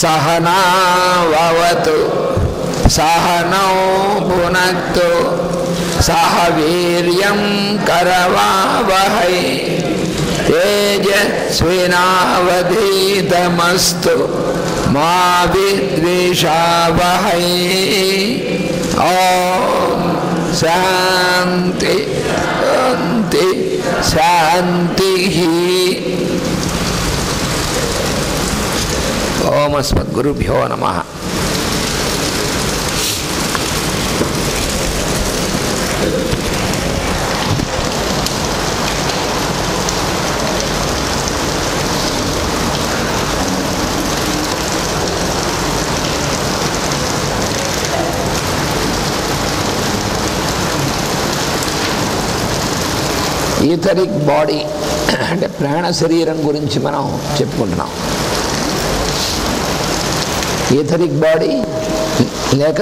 सहनावतु सहनौ भुनक्तु सह वीर्यं करवावहै तेजस्विनावधीतमस्तु मा विद्विषावहै। ओम शांति शांति शांति। ओम अस्मद्गुरुभ्यो नमः। ఈథరిక్ బాడీ అంటే ప్రాణ శరీరం గురించి మనం చెప్పుకుంటున్నాం. ఈథరిక్ బాడీ లేక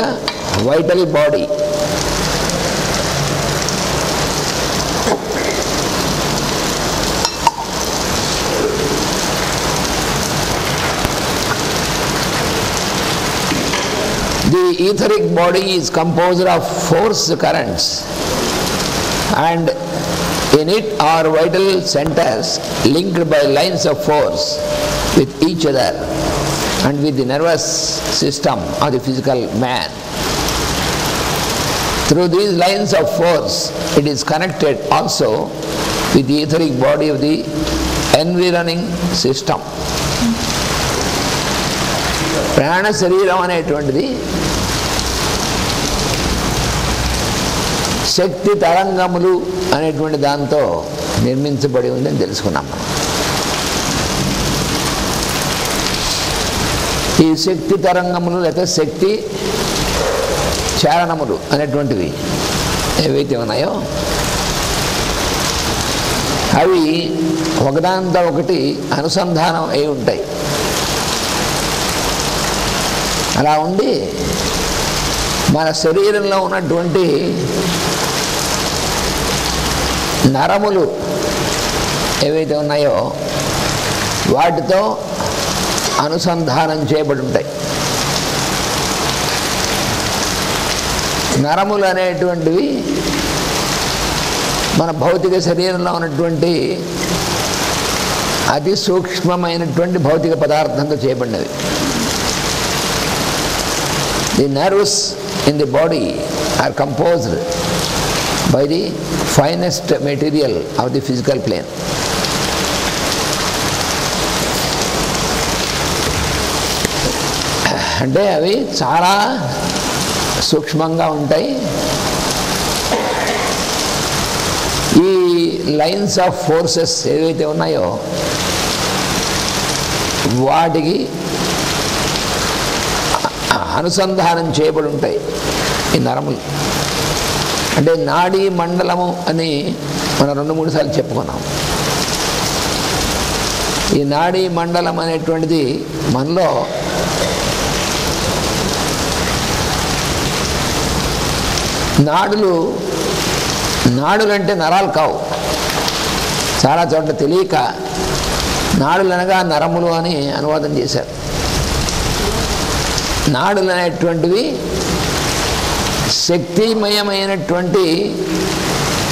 vital body. The etheric body is composed of force currents, and in it are vital centers linked by lines of force with each other and with the nervous system of the physical man. Through these lines of force, it is connected also with the etheric body of the environing system. ప్రాణ శరీరం అనేటువంటిది శక్తి తరంగములు అనేటువంటి దాంతో నిర్మించబడి ఉందని తెలుసుకున్నాం. ఈ శక్తి తరంగములు లేక శక్తి చారణములు అనేటువంటివి ఏవైతే ఉన్నాయో అవి ఒకదాంతో ఒకటి అనుసంధానం అయి ఉంటాయి. అలా ఉండి మన శరీరంలో ఉన్నటువంటి నరములు ఏవైతే ఉన్నాయో వాటితో అనుసంధానం చేయబడి ఉంటాయి. నరములు అనేటువంటివి మన భౌతిక శరీరంలో ఉన్నటువంటి అతి సూక్ష్మమైనటువంటి భౌతిక పదార్థంతో చేయబడినవి. The nerves in the body are composed by the finest material of the physical plane. అంటే అవి చాలా సూక్ష్మంగా ఉంటాయి. ఈ లైన్స్ ఆఫ్ ఫోర్సెస్ ఏవైతే ఉన్నాయో వాటికి అనుసంధానం చేయబడి ఉంటాయి ఈ నరములు. అంటే నాడీ మండలము అని మనం 2-3 సార్లు చెప్పుకున్నాం. ఈ నాడీ మండలం అనేటువంటిది మనలో నాడులు అంటే నరాలు కావు. చాలా చోట్ల తెలియక నాడులు అనగా నరములు అని అనువాదం చేశారు. నాడులు అనేటువంటివి శక్తిమయమైనటువంటి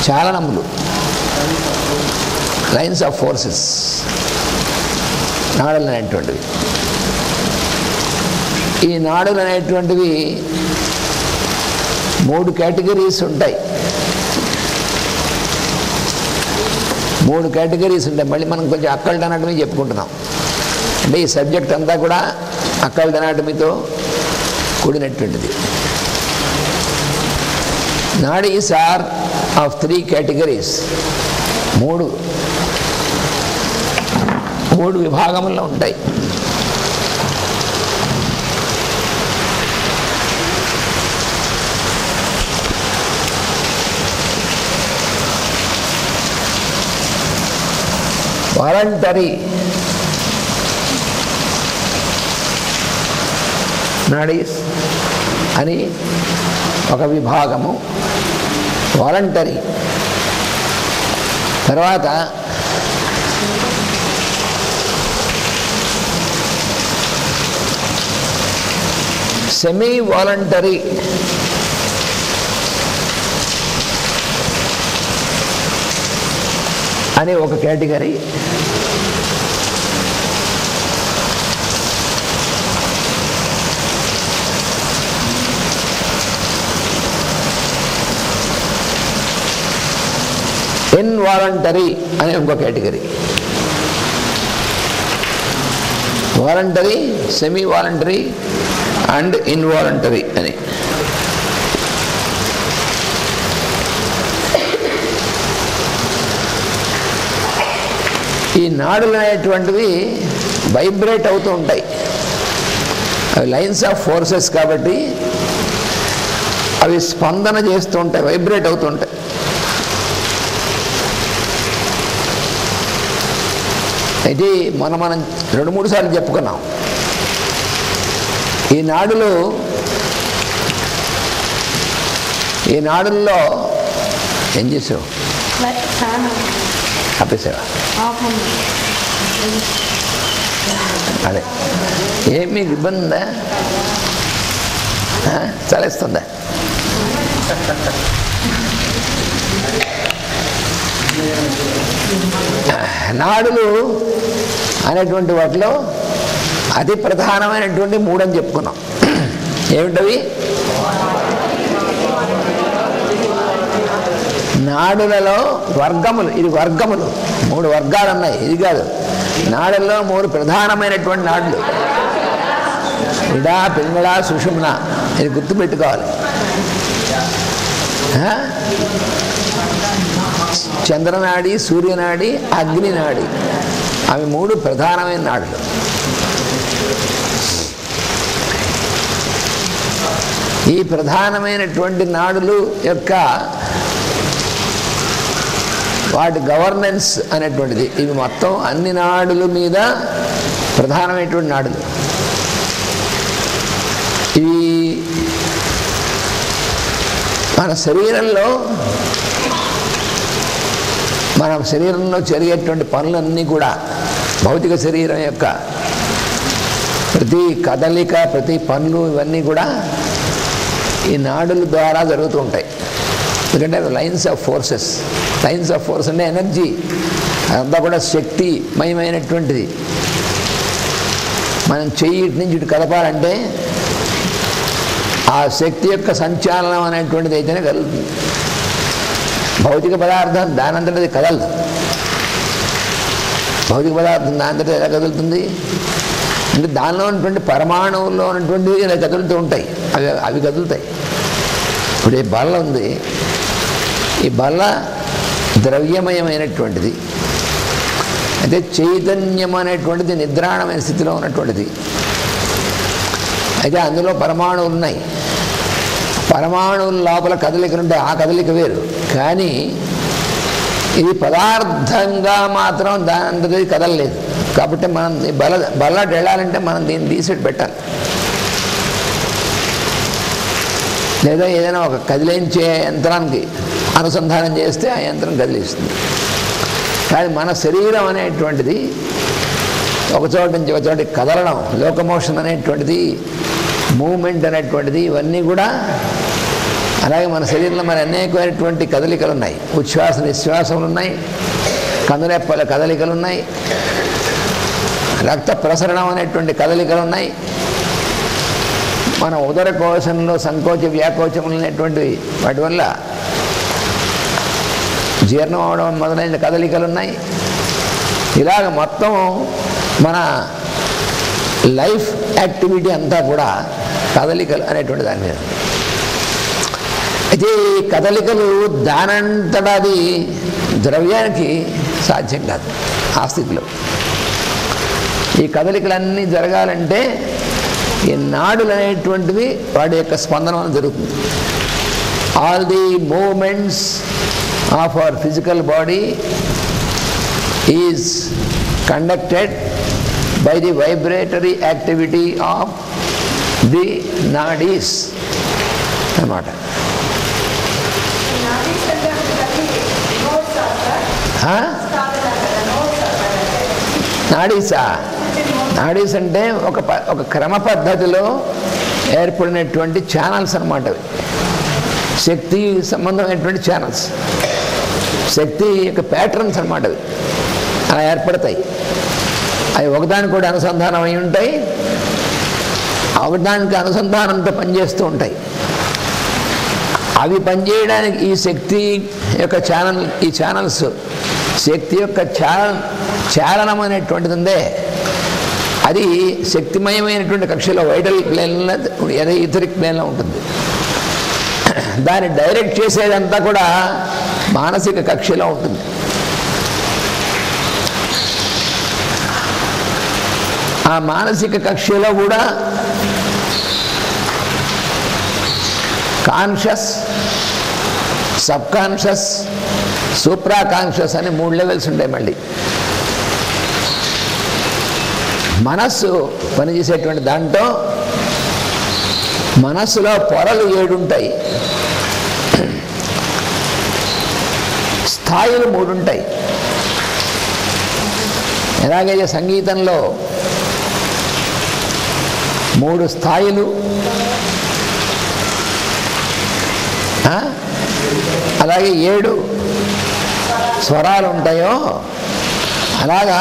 చాలనములు, లైన్స్ ఆఫ్ ఫోర్సెస్. నాడులు అనేటువంటివి ఈ నాడులు అనేటువంటివి 3 కేటగిరీస్ ఉంటాయి. 3 కేటగిరీస్ ఉంటాయి. మళ్ళీ మనం కొంచెం అక్కల్డ్ అనాటమీ చెప్పుకుంటున్నాం. అంటే ఈ సబ్జెక్ట్ అంతా కూడా అక్కల్డ్ అనాటమీతో కూడినటువంటిది. Nadis are of 3 categories. 3 విభాగముల్లో ఉంటాయి. వాలంటరీ నాడీస్ అని ఒక విభాగము. వాలంటరీ తర్వాత semi-voluntary అనే ఒక కేటగిరీ, ఇన్వాలంటరీ అనే ఇంకో category. Voluntary, semi voluntary and involuntary అని. ఈ నాడులు అనేటువంటివి వైబ్రేట్ అవుతూ ఉంటాయి. అవి లైన్స్ ఆఫ్ ఫోర్సెస్ కాబట్టి అవి స్పందన చేస్తూ ఉంటాయి, వైబ్రేట్ అవుతూ ఉంటాయి. ఇది మనం 2-3 సార్లు చెప్పుకున్నాం. ఈ నాడుల్లో ఏం చేసావు? ఆపేసావా? అదే ఏం మీకు ఇబ్బంది ఉందా? చలేస్తుందా? నాడులు అనేటువంటి వాటిలో అతి ప్రధానమైనటువంటి 3 అని చెప్పుకున్నాం. ఏమిటవి? నాడులలో వర్గములు, ఇది వర్గములు, 3 వర్గాలు ఉన్నాయి. ఇది కాదు, నాడుల్లో 3 ప్రధానమైనటువంటి నాడులు: ఇడ, పింగళ, సుషుమ్న. ఇది గుర్తుపెట్టుకోవాలి. చంద్రనాడి, సూర్యనాడి, అగ్నినాడి, అవి 3 ప్రధానమైన నాడులు. ఈ ప్రధానమైనటువంటి నాడులు యొక్క వాటి గవర్నెన్స్ అనేటువంటిది, ఇవి మొత్తం అన్ని నాడుల మీద ప్రధానమైనటువంటి నాడులు. ఇవి మన శరీరంలో జరిగేటువంటి పనులన్నీ కూడా, భౌతిక శరీరం యొక్క ప్రతి కదలిక, ప్రతి పనులు, ఇవన్నీ కూడా ఈ నాడుల ద్వారా జరుగుతూ ఉంటాయి. ఎందుకంటే అవి lines of forces. Lines of force అంటే ఎనర్జీ, అదంతా కూడా శక్తిమయమైనటువంటిది. మనం చెయ్యి ఇటు నుంచి ఇటు కదపాలంటే ఆ శక్తి యొక్క సంచాలనం అనేటువంటిది అయితేనే కదులుతుంది. భౌతిక పదార్థం దానంతటది కదలదు. భౌతిక పదార్థం దానంతట ఎలా కదులుతుంది అంటే దానిలో ఉన్నటువంటి పరమాణువుల్లో ఉన్నటువంటివి ఇలా కదులుతూ ఉంటాయి. అవి కదులుతాయి. ఇప్పుడు ఈ బల్ల ఉంది, ఈ బల్ల ద్రవ్యమయమైనటువంటిది. అయితే చైతన్యం అనేటువంటిది నిద్రాణమైన స్థితిలో ఉన్నటువంటిది. అయితే అందులో పరమాణువులు ఉన్నాయి. పరమాణువుల లోపల కదలికలు ఉంటాయి. ఆ కదలిక వేరు. కానీ ఇది పదార్థంగా మాత్రం దాని అంతది కదలలేదు. కాబట్టి మనం బల్లట వెళ్ళాలంటే మనం దీన్ని తీసి పెట్టాలి. లేదా ఏదైనా ఒక కదిలించే యంత్రానికి అనుసంధానం చేస్తే ఆ యంత్రం కదిలిస్తుంది. కానీ మన శరీరం అనేటువంటిది ఒక చోట నుంచి ఒక చోటికి కదలడం, లోకమోషన్ అనేటువంటిది, మూమెంట్ అనేటువంటిది, ఇవన్నీ కూడా అలాగే మన శరీరంలో మరి అనేకమైనటువంటి కదలికలు ఉన్నాయి. ఉచ్ఛ్వాస నిశ్వాసములు ఉన్నాయి, కనురెప్పల కదలికలు ఉన్నాయి, రక్త ప్రసరణం అనేటువంటి కదలికలు ఉన్నాయి, మన ఉదర కోశంలో సంకోచ వ్యాకోచములు అనేటువంటివి, వాటి వల్ల జీర్ణం అవడం మొదలైన కదలికలు ఉన్నాయి. ఇలాగ మొత్తం మన లైఫ్ యాక్టివిటీ అంతా కూడా కదలికలు అనేటువంటి దాని మీద. అయితే ఈ కదలికలు దానంతటా అది ద్రవ్యానికి సాధ్యం కాదు. ఆ స్థితిలో ఈ కదలికలన్నీ జరగాలంటే ఈ నాడులు అనేటువంటివి వాటి యొక్క స్పందన వల్ల జరుగుతుంది. All the moments of our physical body is conducted by the vibratory activity of the nadis అన్నమాట. నాడీసా? నాడీస్ అంటే ఒక క్రమ పద్ధతిలో ఏర్పడినటువంటి ఛానల్స్ అన్నమాట అవి. శక్తి సంబంధమైనటువంటి ఛానల్స్, శక్తి యొక్క ప్యాటర్న్స్ అన్నమాట అవి. అలా ఏర్పడతాయి. అవి ఒకదానికి కూడా అనుసంధానం అయి ఉంటాయి, ఒకదానికి అనుసంధానంతో పనిచేస్తూ ఉంటాయి. అవి పనిచేయడానికి ఈ శక్తి యొక్క ఈ ఛానల్స్, శక్తి యొక్క చాలనం అనేటువంటిది ఉందే, అది శక్తిమయమైనటువంటి కక్షలో వైటల్ ప్లేన్లో, ఈథరిక్ ప్లేన్లో ఉంటుంది. దాన్ని డైరెక్ట్ చేసేదంతా కూడా మానసిక కక్షలో ఉంటుంది. ఆ మానసిక కక్షలో కూడా conscious, sub conscious, supra conscious అని 3 లెవెల్స్ ఉంటాయి. మళ్ళీ మనస్సు పనిచేసేటువంటి దాంట్లో మనస్సులో పొరలు 7 ఉంటాయి, స్థాయిలు 3 ఉంటాయి. ఎలాగైతే సంగీతంలో 3 స్థాయిలు, అలాగే 7 స్వరాలు ఉంటాయో, అలాగా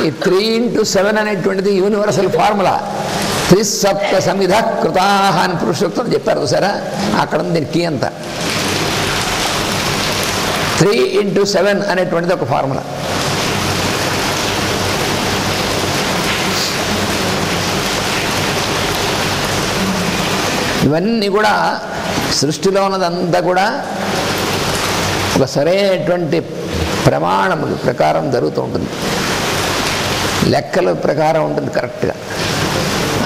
ఈ 3x7 అనేటువంటిది యూనివర్సల్ ఫార్ములా. 3 సప్త సమిధ కృతాహ అని పురుషోత్తం చెప్పారు చూసారా, అక్కడ ఉంది దీని కీ అంతా. 3x7 అనేటువంటిది ఒక ఫార్ములా. ఇవన్నీ కూడా సృష్టిలో ఉన్నదంతా కూడా ఒక సరైనటువంటి ప్రమాణముల ప్రకారం జరుగుతూ ఉంటుంది, లెక్కల ప్రకారం ఉంటుంది కరెక్ట్గా.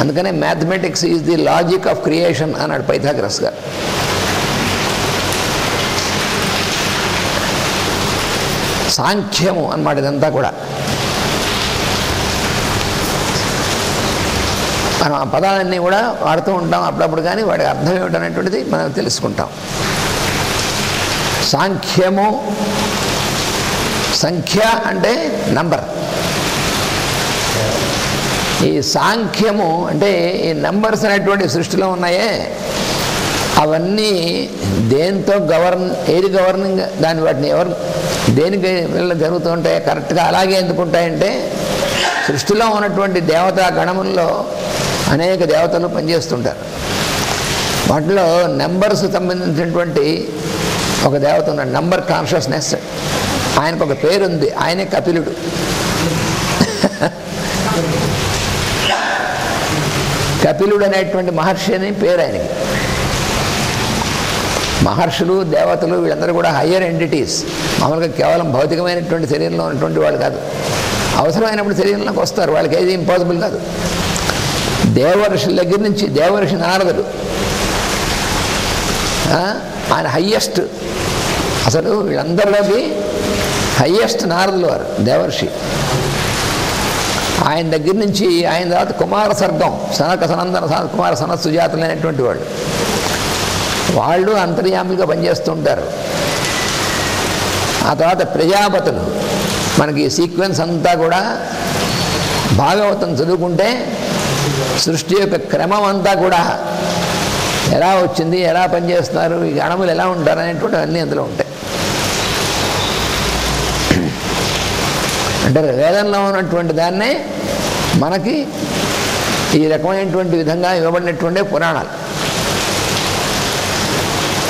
అందుకనే mathematics is the logic of creation అన్నాడు పైథాగరస్ గారు. సాంఖ్యము అన్నమాట ఇదంతా కూడా. మనం ఆ పదాలన్నీ కూడా వాడుతూ ఉంటాం అప్పుడప్పుడు, కానీ వాటి అర్థం ఏమిటనేటువంటిది మనం తెలుసుకుంటాం. సాంఖ్యము, సంఖ్య అంటే నంబర్. ఈ సాంఖ్యము అంటే ఈ నంబర్స్ అనేటువంటి సృష్టిలో ఉన్నాయే, అవన్నీ దేంతో ఏది గవర్నింగ్, వాటిని దేనికి జరుగుతూ ఉంటాయి కరెక్ట్గా అలాగే ఎందుకు ఉంటాయంటే, సృష్టిలో ఉన్నటువంటి దేవతా గణముల్లో అనేక దేవతలు పనిచేస్తుంటారు. వాటిలో నెంబర్స్ సంబంధించినటువంటి ఒక దేవత ఉన్నాడు, నంబర్ కాన్షియస్నెస్. ఆయనకు ఒక పేరు ఉంది, ఆయనే కపిలుడు. కపిలుడు అనేటువంటి మహర్షి అని పేరు ఆయనకి. మహర్షులు, దేవతలు వీళ్ళందరూ కూడా హయ్యర్ ఎంటిటీస్. మామూలుగా కేవలం భౌతికమైనటువంటి శరీరంలో ఉన్నటువంటి వాళ్ళు కాదు, అవసరమైనప్పుడు శరీరంలోకి వస్తారు, వాళ్ళకి ఏది ఇంపాసిబుల్ కాదు. దేవర్షుల దగ్గర నుంచి దేవర్షి నారదుడు ఆయన హయ్యెస్ట్, అసలు వీళ్ళందరిలోకి హయ్యెస్ట్ నారదులు వారు దేవర్షి. ఆయన దగ్గర నుంచి ఆయన తర్వాత కుమార సర్గం, సనక సనందన కుమార సనత్ సుజాతలు అనేటువంటి వాళ్ళు అంతర్యాములుగా పనిచేస్తూ ఉంటారు. ఆ తర్వాత ప్రజాపతులు. మనకి సీక్వెన్స్ అంతా కూడా భాగవతం చదువుకుంటే సృష్టి యొక్క క్రమం అంతా కూడా ఎలా వచ్చింది, ఎలా పనిచేస్తున్నారు, ఈ గణములు ఎలా ఉంటారు అనేటువంటి అన్నీ అందులో ఉంటాయి. అంటే వేదంలో ఉన్నటువంటి దాన్నే మనకి ఈ రకమైనటువంటి విధంగా ఇవ్వబడినటువంటి పురాణాలు.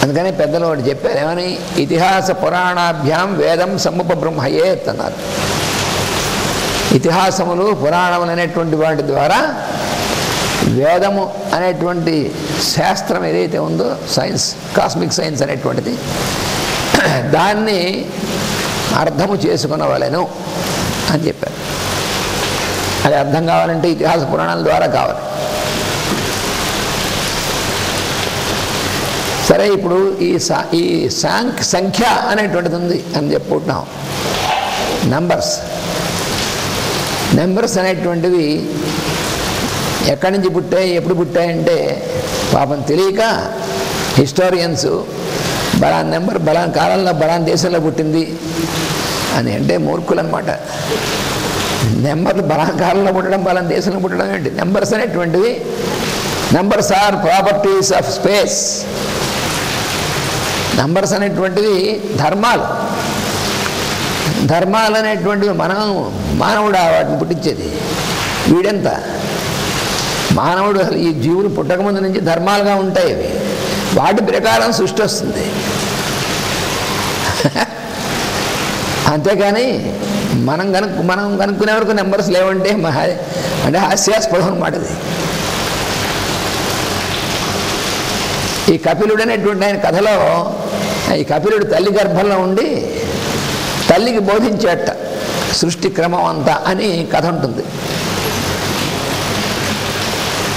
అందుకని పెద్దలు వాడు చెప్పారు ఏమని, ఇతిహాస పురాణాభ్యాం వేదం సముపబ్రహ్మయేత్ అన్నారు. ఇతిహాసములు, పురాణములు అనేటువంటి వాటి ద్వారా వేదము అనేటువంటి శాస్త్రం ఏదైతే ఉందో, సైన్స్, కాస్మిక్ సైన్స్ అనేటువంటిది, దాన్ని అర్థము చేసుకునవలెను అని చెప్పారు. అది అర్థం కావాలంటే ఇతిహాస పురాణాల ద్వారా కావాలి. సరే, ఇప్పుడు ఈ సంఖ్య అనేటువంటిది ఉంది అని చెప్పుకుంటున్నాం. నెంబర్స్ అనేటువంటివి ఎక్కడి నుంచి పుట్టాయి, ఎప్పుడు పుట్టాయంటే పాపం తెలియక హిస్టోరియన్స్ బలాన్ నెంబర్ బలాన్ కాలంలో బలాన్ దేశంలో పుట్టింది అని అంటే మూర్ఖులు అనమాట. నెంబర్లు బలాన్ కాలంలో పుట్టడం, బలాన్ దేశంలో పుట్టడం ఏంటి? నెంబర్స్ అనేటువంటివి numbers are properties of space. Numbers అనేటువంటివి ధర్మాలు. ధర్మాలు అనేటువంటివి మానవుడు వాటిని పుట్టించేది. వీడెంత మానవుడు అసలు ఈ జీవులు పుట్టకముందు నుంచి ధర్మాలుగా ఉంటాయి అవి. వాటి ప్రకారం సృష్టి వస్తుంది. అంతేకాని మనం కనుక్కునే వరకు నెంబర్స్ లేవంటే అంటే హాస్యాస్పదం అన్నమాట ఇది. ఈ కపిలుడు అనేటువంటి ఆయన కథలో ఈ కపిలుడు తల్లి గర్భంలో ఉండి తల్లికి బోధించేట సృష్టి క్రమం అంతా అని కథ ఉంటుంది.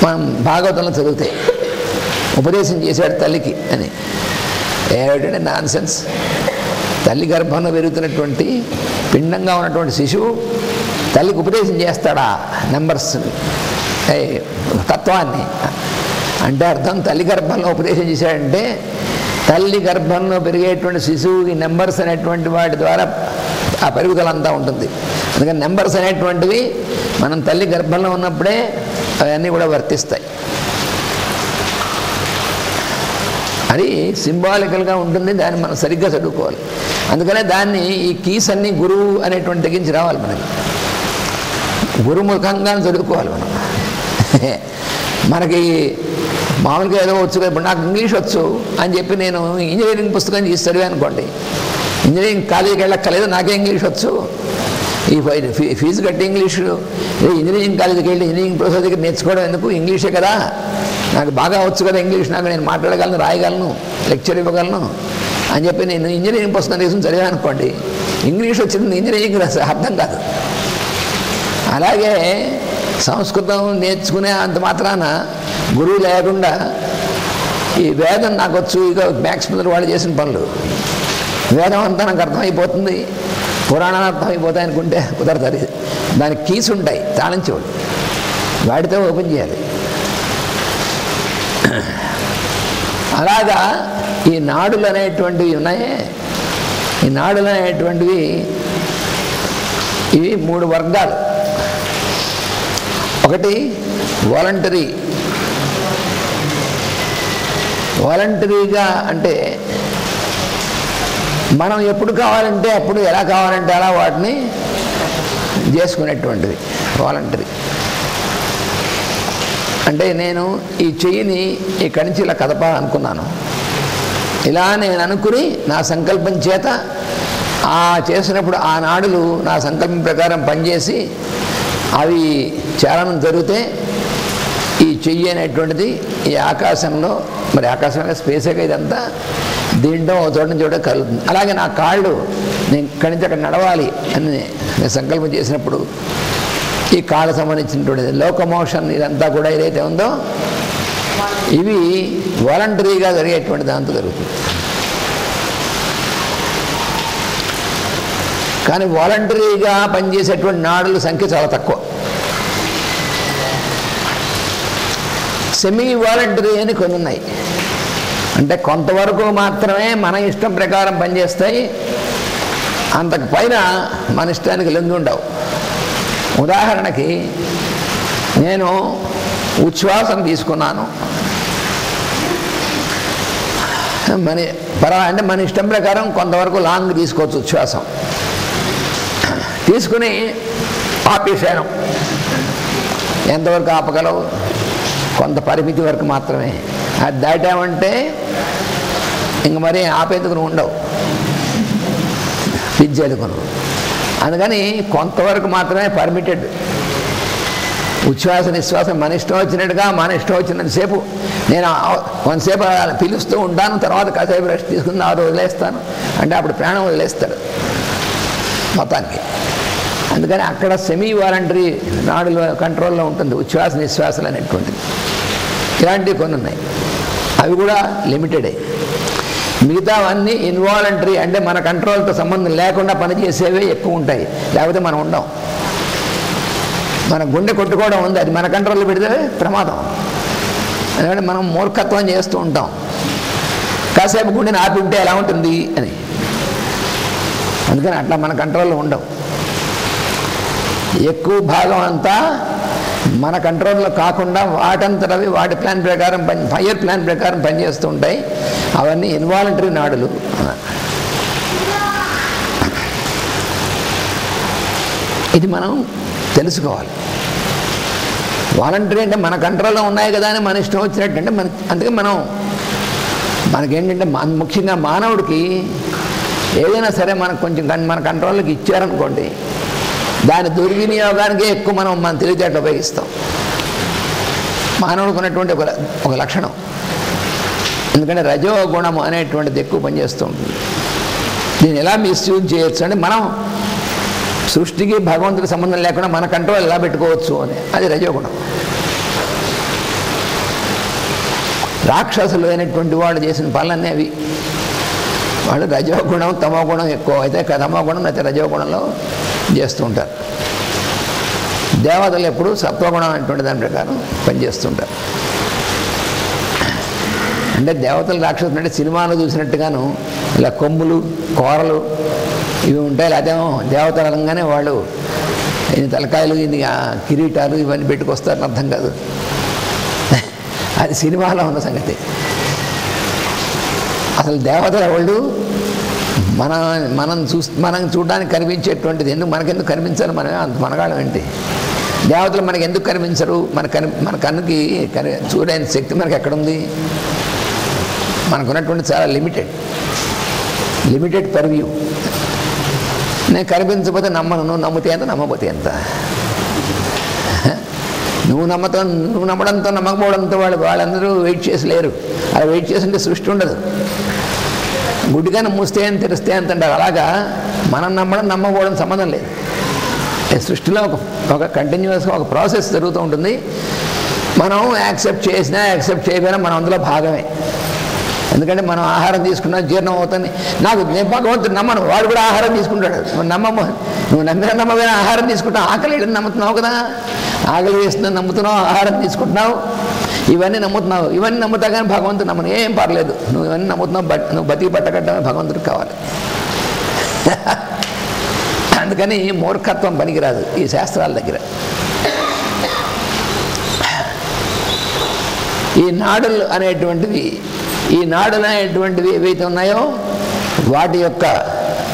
మనం భాగవతంలో చదివితే ఉపదేశం చేశాడు తల్లికి అని. ఏమిటంటే నాన్ సెన్స్. తల్లి గర్భంలో పెరుగుతున్నటువంటి పిండంగా ఉన్నటువంటి శిశువు తల్లికి ఉపదేశం చేస్తాడా నెంబర్స్ తత్వాన్ని? అంటే అర్థం తల్లి గర్భంలో ఉపదేశం చేశాడంటే తల్లి గర్భంలో పెరిగేటువంటి శిశువుకి నెంబర్స్ అనేటువంటి వాటి ద్వారా ఆ పెరుగుదల అంతా ఉంటుంది. అందుకని నెంబర్స్ అనేటువంటివి మనం తల్లి గర్భంలో ఉన్నప్పుడే అవన్నీ కూడా వర్తిస్తాయి. అది సింబాలికల్గా ఉంటుంది. దాన్ని మనం సరిగ్గా చదువుకోవాలి. అందుకనే దాన్ని ఈ కీస్ అన్నీ గురువు అనేటువంటి తెగించి రావాలి. మనకి గురుముఖంగా చదువుకోవాలి మనం. మనకి మామూలుగా ఏదో వచ్చు కదా. ఇప్పుడు నాకు ఇంగ్లీష్ వచ్చు అని చెప్పి నేను ఇంజనీరింగ్ పుస్తకం చేసి చదివా అనుకోండి, ఇంజనీరింగ్ కాలేజీకి వెళ్ళక్కర్లేదు, నాకే ఇంగ్లీష్ వచ్చు, ఈ ఫీజు కట్టి ఇంగ్లీషు ఇంజనీరింగ్ కాలేజీకి వెళ్ళి ఇంజనీరింగ్ ప్రొఫెసర్ దగ్గర నేర్చుకోవడం ఎందుకు? ఇంగ్లీషే కదా, నాకు బాగా వచ్చు కదా ఇంగ్లీష్, నాకు నేను మాట్లాడగలను, రాయగలను, లెక్చర్ ఇవ్వగలను అని చెప్పి నేను ఇంజనీరింగ్ పుస్తకం తీసుకుని చదివాను అనుకోండి, ఇంగ్లీష్ వచ్చింది ఇంజనీరింగ్ అర్థం కాదు. అలాగే సంస్కృతం నేర్చుకునే అంత మాత్రాన గురువు లేకుండా ఈ వేదం నాకు వచ్చు, ఇక మ్యాథ్స్ ముందర వాళ్ళు చేసిన పనులు, వేదం అంతా నాకు అర్థమైపోతుంది, పురాణాలు అర్థమైపోతాయి అనుకుంటే కుదరదు. దానికి కీస్ ఉంటాయి, తాళం చెవులు, వాటితో ఓపెన్ చేయాలి. అలాగా ఈ నాడులు అనేటువంటివి ఉన్నాయే, ఈ నాడులు అనేటువంటివి ఇవి 3 వర్గాలు. ఒకటి వాలంటరీగా అంటే మనం ఎప్పుడు కావాలంటే అప్పుడు, ఎలా కావాలంటే అలా వాటిని చేసుకునేటువంటిది వాలంటరీ. అంటే నేను ఈ చెయ్యిని ఇక్కడి నుంచి ఇలా కదపాలనుకున్నాను, ఇలా నేను అనుకుని నా సంకల్పం చేత ఆ చేసినప్పుడు ఆ నాడులు నా సంకల్పం ప్రకారం పనిచేసి అవి చాలనం జరిగితే ఈ చెయ్యి అనేటువంటిది ఈ ఆకాశంలో, మరి ఆకాశంలో స్పేసేగా ఇదంతా, దీంట్లో చోట చోట కలుగుతుంది. అలాగే నా కాళ్ళు నేను ఇక్కడి నుంచి అక్కడ నడవాలి అని నేను సంకల్పం చేసినప్పుడు ఈ కాళ్ళకు సంబంధించినటువంటిది లోకమోషన్ ఇదంతా కూడా ఏదైతే ఉందో ఇవి వాలంటరీగా జరిగేటువంటి దాంతో జరుగుతుంది. కానీ వాలంటరీగా పనిచేసేటువంటి నాడుల సంఖ్య చాలా తక్కువ. సెమీ వాలంటరీ అని కొన్ని ఉన్నాయి. అంటే కొంతవరకు మాత్రమే మన ఇష్టం ప్రకారం పనిచేస్తాయి, అంతకు పైన మన ఇష్టానికి లొంగి ఉండవు. ఉదాహరణకి నేను ఉచ్ఛ్వాసం తీసుకున్నాను, అంటే మన ఇష్టం ప్రకారం కొంతవరకు లాంగ్ తీసుకోవచ్చు ఉచ్ఛ్వాసం, తీసుకుని ఆపేసాను. ఎంతవరకు ఆపగలవు? కొంత పరిమితి వరకు మాత్రమే. అది దాటామంటే ఇంక మరీ ఆపేందుకు ఉండవు, పిజ్జలుకును. అందుకని కొంతవరకు మాత్రమే పర్మిటెడ్. ఉచ్ఛ్వాస నిశ్వాసం మన ఇష్టం వచ్చినట్టుగా, మన ఇష్టం వచ్చినంతసేపు నేను కొంతసేపు పిలుస్తూ ఉంటాను, తర్వాత కాసేపు రెస్ట్ తీసుకుని ఆ రోజు వదిలేస్తాను అంటే అప్పుడు ప్రాణం వదిలేస్తాడు మొత్తానికి. అందుకని అక్కడ సెమీ వాలంటరీ నాడుల కంట్రోల్లో ఉంటుంది ఉచ్ఛ్వాస నిశ్వాసాలు అనేటువంటిది. ఇలాంటివి కొన్ని ఉన్నాయి, అవి కూడా లిమిటెడే. మిగతావన్నీ ఇన్వాలంటరీ, అంటే మన కంట్రోల్తో సంబంధం లేకుండా పనిచేసేవే ఎక్కువ ఉంటాయి, లేకపోతే మనం ఉండం. మన గుండె కొట్టుకోవడం ఉంది, అది మన కంట్రోల్లో పెడితే ప్రమాదం. ఎందుకంటే మనం మూర్ఖత్వం చేస్తూ ఉంటాం, కాసేపు గుండెని ఆపి ఉంటే ఎలా ఉంటుంది అని. అందుకని అట్లా మన కంట్రోల్లో ఉండవు. ఎక్కువ భాగం అంతా మన కంట్రోల్లో కాకుండా వాటంతటవి వాటి ప్లాన్ ప్రకారం హయ్యర్ ప్లాన్ ప్రకారం పనిచేస్తూ ఉంటాయి. అవన్నీ ఇన్వాలంటరీ నాడులు. ఇది మనం తెలుసుకోవాలి. వాలంటరీ అంటే మన కంట్రోల్లో ఉన్నాయి కదా అని మన ఇష్టం వచ్చినట్టు అంటే అందుకే మనకేంటంటే ముఖ్యంగా మానవుడికి ఏదైనా సరే మనకు కొంచెం మన కంట్రోల్లోకి ఇచ్చారనుకోండి, దాని దుర్వినియోగానికే ఎక్కువ మనం తెలివితేటలు ఉపయోగిస్తాం. మానవుడికి ఉన్నటువంటి ఒక లక్షణం. ఎందుకంటే రజోగుణం అనేటువంటిది ఎక్కువ పనిచేస్తూ ఉంటుంది. దీన్ని ఎలా మిస్యూజ్ చేయొచ్చు అంటే మనం సృష్టికి భగవంతుడికి సంబంధం లేకుండా మన కంట్రోల్ ఎలా పెట్టుకోవచ్చు అని, అది రజోగుణం. రాక్షసులు అయినటువంటి వాళ్ళు చేసిన పనులన్నీ అవి. వాళ్ళు రజోగుణం తమోగుణం ఎక్కువ అయితే తమోగుణం అయితే రజోగుణంలో చేస్తూ ఉంటారు. దేవతలు ఎప్పుడు సత్వగుణం అనేటువంటి దాని ప్రకారం పనిచేస్తుంటారు. అంటే దేవతలు రాక్షసులు అంటే సినిమాలో చూసినట్టుగాను ఇలా కొమ్ములు కోరలు ఇవి ఉంటాయి. అదేమో దేవతలు అనగానే వాళ్ళు ఇన్ని తలకాయలు ఇన్ని కిరీటాలు ఇవన్నీ పెట్టుకొస్తారని అర్థం కాదు. అది సినిమాలో ఉన్న సంగతి. అసలు దేవతల వాళ్ళు మనం చూడడానికి కనిపించేటువంటిది మనకెందుకు కనిపించారు? మనమే అంత మనగాళ్ళం ఏంటి? దేవతలు మనకి ఎందుకు కనిపించరు? మన కన్నుకి చూడని శక్తి మనకి ఎక్కడుంది? మనకున్నటువంటి చాలా లిమిటెడ్ పర్వ్యూ. నేను కనిపించకపోతే నమ్మను. నువ్వు నమ్మితే ఎంత, నమ్మకపోతే ఎంత? నువ్వు నమ్మడంతో నమ్మకపోవడంతో వాళ్ళందరూ వెయిట్ చేసి లేరు. అలా వెయిట్ చేస్తుంటే సృష్టి ఉండదు. గుడ్డిగానే మూస్తే అని తెరిస్తే ఎంత అంటారు. అలాగా మనం నమ్మకపోవడం సంబంధం లేదు. సృష్టిలో ఒక కంటిన్యూస్గా ఒక ప్రాసెస్ జరుగుతూ ఉంటుంది. మనం యాక్సెప్ట్ చేసినా యాక్సెప్ట్ చేయకపోయినా మనం అందులో భాగమే. ఎందుకంటే మనం ఆహారం తీసుకున్నా జీర్ణం అవుతుంది. నేను భగవంతుడు నమ్మను, వాడు కూడా ఆహారం తీసుకుంటాడు. నువ్వు నమ్మకపోయినా ఆహారం తీసుకుంటావు. ఆకలి నమ్ముతున్నావు కదా, ఆకలి వేస్తున్నావు, నమ్ముతున్నావు, ఆహారం తీసుకుంటున్నావు, ఇవన్నీ నమ్ముతున్నావు. ఇవన్నీ నమ్ముతా కానీ భగవంతుడు నమ్మను, ఏం పర్లేదు. నువ్వు ఇవన్నీ నమ్ముతున్నావు, నువ్వు బతికి పట్టకట్టమే భగవంతుడికి కావాలి. అందుకని మూర్ఖత్వం పనికిరాదు ఈ శాస్త్రాల దగ్గర. ఈ నాడులు అనేటువంటివి ఏవైతే ఉన్నాయో వాటి యొక్క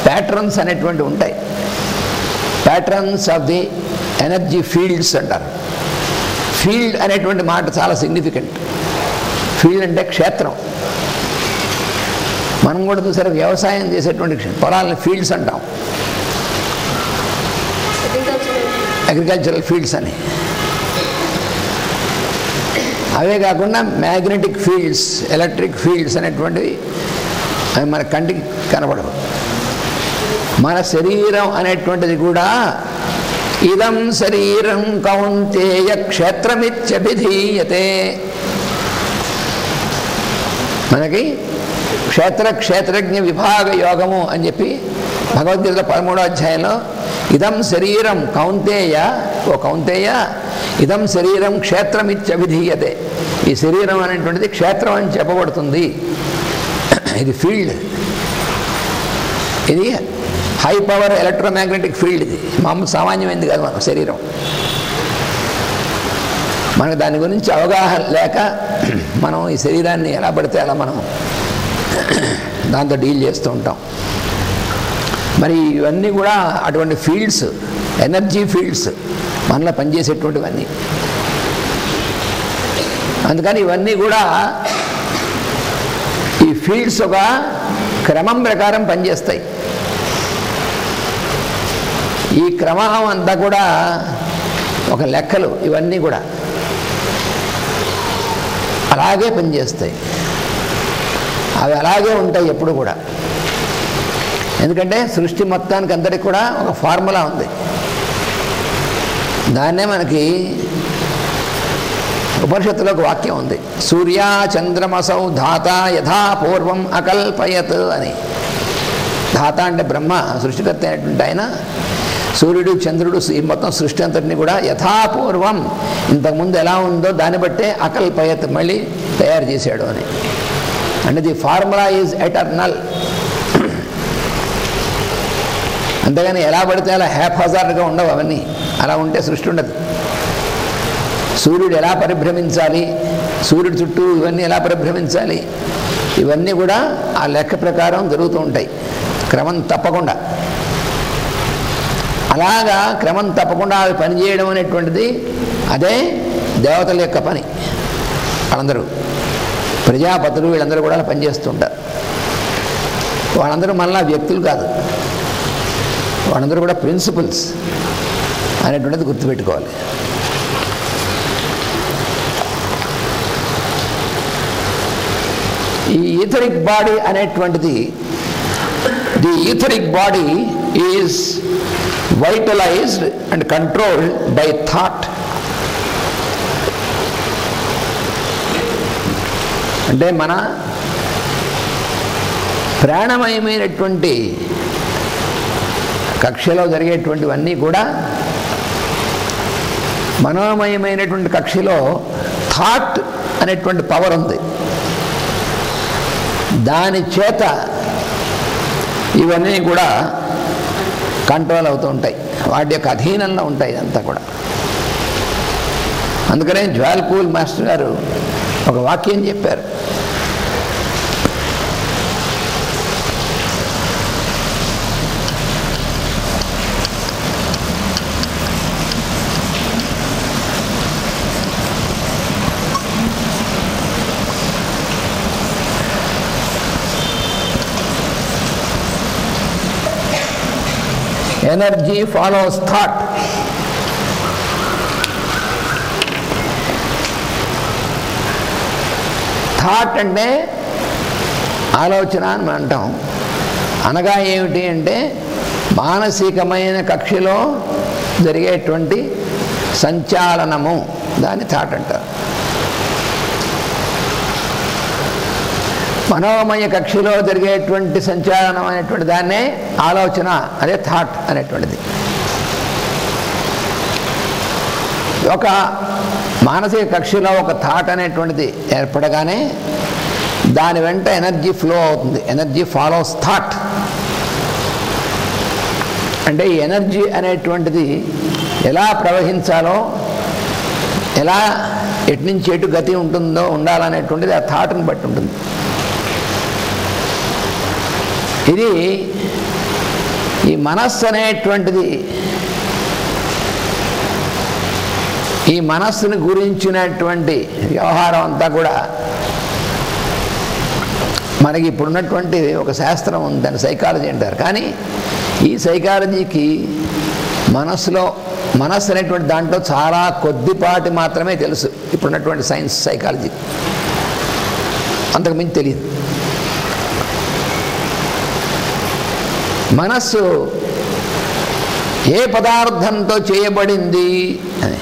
ప్యాటర్న్స్ అనేటువంటివి ఉంటాయి. Patterns of the energy fields అంటారు. ఫీల్డ్ అనేటువంటి మాట చాలా సిగ్నిఫికెంట్. ఫీల్డ్ అంటే క్షేత్రం. మనం కూడా చూసారు వ్యవసాయం చేసేటువంటి పొలాలని ఫీల్డ్స్ అంటాం, అగ్రికల్చరల్ ఫీల్డ్స్ అని. అవే కాకుండా మ్యాగ్నెటిక్ ఫీల్డ్స్, ఎలక్ట్రిక్ ఫీల్డ్స్ అనేటువంటివి అవి మన కంటికి కనబడవు. మన శరీరం అనేటువంటిది కూడా ఇదం శరీరం కౌంతేయ క్షేత్రమిత్యభిధీయతే. మనకి క్షేత్రజ్ఞ విభాగ యోగము అని చెప్పి భగవద్గీత 13వ అధ్యాయంలో ఇదం శరీరం కౌంతేయ, ఓ కౌంతేయ, ఇదం శరీరం క్షేత్రమిత్యభిధీయతే. ఈ శరీరం అనేటువంటిది క్షేత్రం అని చెప్పబడుతుంది. ఇది ఫీల్డ్, ఇది హై పవర్ ఎలక్ట్రోమాగ్నెటిక్ ఫీల్డ్. ఇది మామూలు సామాన్యమైంది కాదు. మన శరీరం మనకు దాని గురించి అవగాహన లేక మనం ఈ శరీరాన్ని ఎలా పడితే అలా మనం దాంతో డీల్ చేస్తూ ఉంటాం. మరి ఇవన్నీ కూడా అటువంటి ఫీల్డ్స్, ఎనర్జీ ఫీల్డ్స్ మనలో పనిచేసేటువంటివన్నీ. అందుకని ఇవన్నీ కూడా ఈ ఫీల్డ్స్ ఒక క్రమం ప్రకారం పనిచేస్తాయి. ఈ క్రమం అంతా కూడా ఒక లెక్కలు, ఇవన్నీ కూడా అలాగే పనిచేస్తాయి. అవి అలాగే ఉంటాయి ఎప్పుడు కూడా. ఎందుకంటే సృష్టి మొత్తానికి అందరికి కూడా ఒక ఫార్ములా ఉంది. దాన్నే మనకి ఉపనిషత్తులో ఒక వాక్యం ఉంది, సూర్య చంద్రమసౌ ధాత యథా పూర్వం అకల్పయత్ అని. ధాత అంటే బ్రహ్మ, సృష్టికర్త అయినటువంటి ఆయన. సూర్యుడు చంద్రుడు ఈ మొత్తం సృష్టి అంతటిని కూడా యథాపూర్వం ఇంతకుముందు ఎలా ఉందో దాన్ని బట్టే అకల్పయత్ మళ్ళీ తయారు చేశాడు అని. అంటే ది ఫార్ములా ఈజ్ ఎటర్నల్. అంతేగాని ఎలా పడితే అలా హ్యాప్ హజార్డ్గా ఉండవు అవన్నీ. అలా ఉంటే సృష్టి ఉండదు. సూర్యుడు ఎలా పరిభ్రమించాలి, సూర్యుడి చుట్టూ ఇవన్నీ ఎలా పరిభ్రమించాలి, ఇవన్నీ కూడా ఆ లెక్క ప్రకారం జరుగుతూ ఉంటాయి క్రమం తప్పకుండా. అలాగా క్రమం తప్పకుండా అవి పనిచేయడం అనేటువంటిది అదే దేవతల యొక్క పని. వాళ్ళందరూ ప్రజాపతులు వీళ్ళందరూ కూడా పనిచేస్తుంటారు. వాళ్ళందరూ మళ్ళా వ్యక్తులు కాదు, వాళ్ళందరూ కూడా ప్రిన్సిపల్స్ అనేటువంటిది గుర్తుపెట్టుకోవాలి. ఈ ఈథరిక్ బాడీ అనేటువంటిది, the etheric body is vitalized and controlled by thought. అంటే మన ప్రాణమయమైనటువంటి కక్షలో జరిగేటువంటివన్నీ కూడా మనోమయమైనటువంటి కక్షలో థాట్ అనేటువంటి పవర్ ఉంది. దాని చేత ఇవన్నీ కూడా కంట్రోల్ అవుతూ ఉంటాయి, వాటి యొక్క అధీనంలో ఉంటాయి అంతా కూడా. అందుకనే జ్వాల్కూల్ మాస్టర్ గారు ఒక వాక్యం చెప్పారు. Energy follows thought. థాట్ అంటే ఆలోచన అని మనం అంటాం. అనగా ఏమిటి అంటే మానసికమైన కక్షలో జరిగేటువంటి సంచాలనము, దాన్ని థాట్ అంటారు. మనోమయ కక్షలో జరిగేటువంటి సంచాలనం అనేటువంటి దాన్నే ఆలోచన, అదే థాట్ అనేటువంటిది. ఒక మానసిక కక్షలో ఒక థాట్ అనేటువంటిది ఏర్పడగానే దాని వెంట ఎనర్జీ ఫ్లో అవుతుంది. Energy follows thought. అంటే ఈ ఎనర్జీ అనేటువంటిది ఎలా ప్రవహించాలో, ఎలా ఎటు నుంచి ఎటు గతి ఉంటుందో ఉండాలనేటువంటిది ఆ థాట్ని బట్టి ఉంటుంది. ఇది ఈ మనస్సు అనేటువంటిది, ఈ మనస్సుని గురించినటువంటి వ్యవహారం అంతా కూడా మనకి ఇప్పుడున్నటువంటి ఒక శాస్త్రం ఉంది, దాన్ని సైకాలజీ అంటారు. కానీ ఈ సైకాలజీకి మనస్సు అనేటువంటి దాంట్లో చాలా కొద్దిపాటి మాత్రమే తెలుసు ఇప్పుడున్నటువంటి సైన్స్ సైకాలజీ, అంతకుమించి తెలియదు. మనస్సు ఏ పదార్థంతో చేయబడింది అని,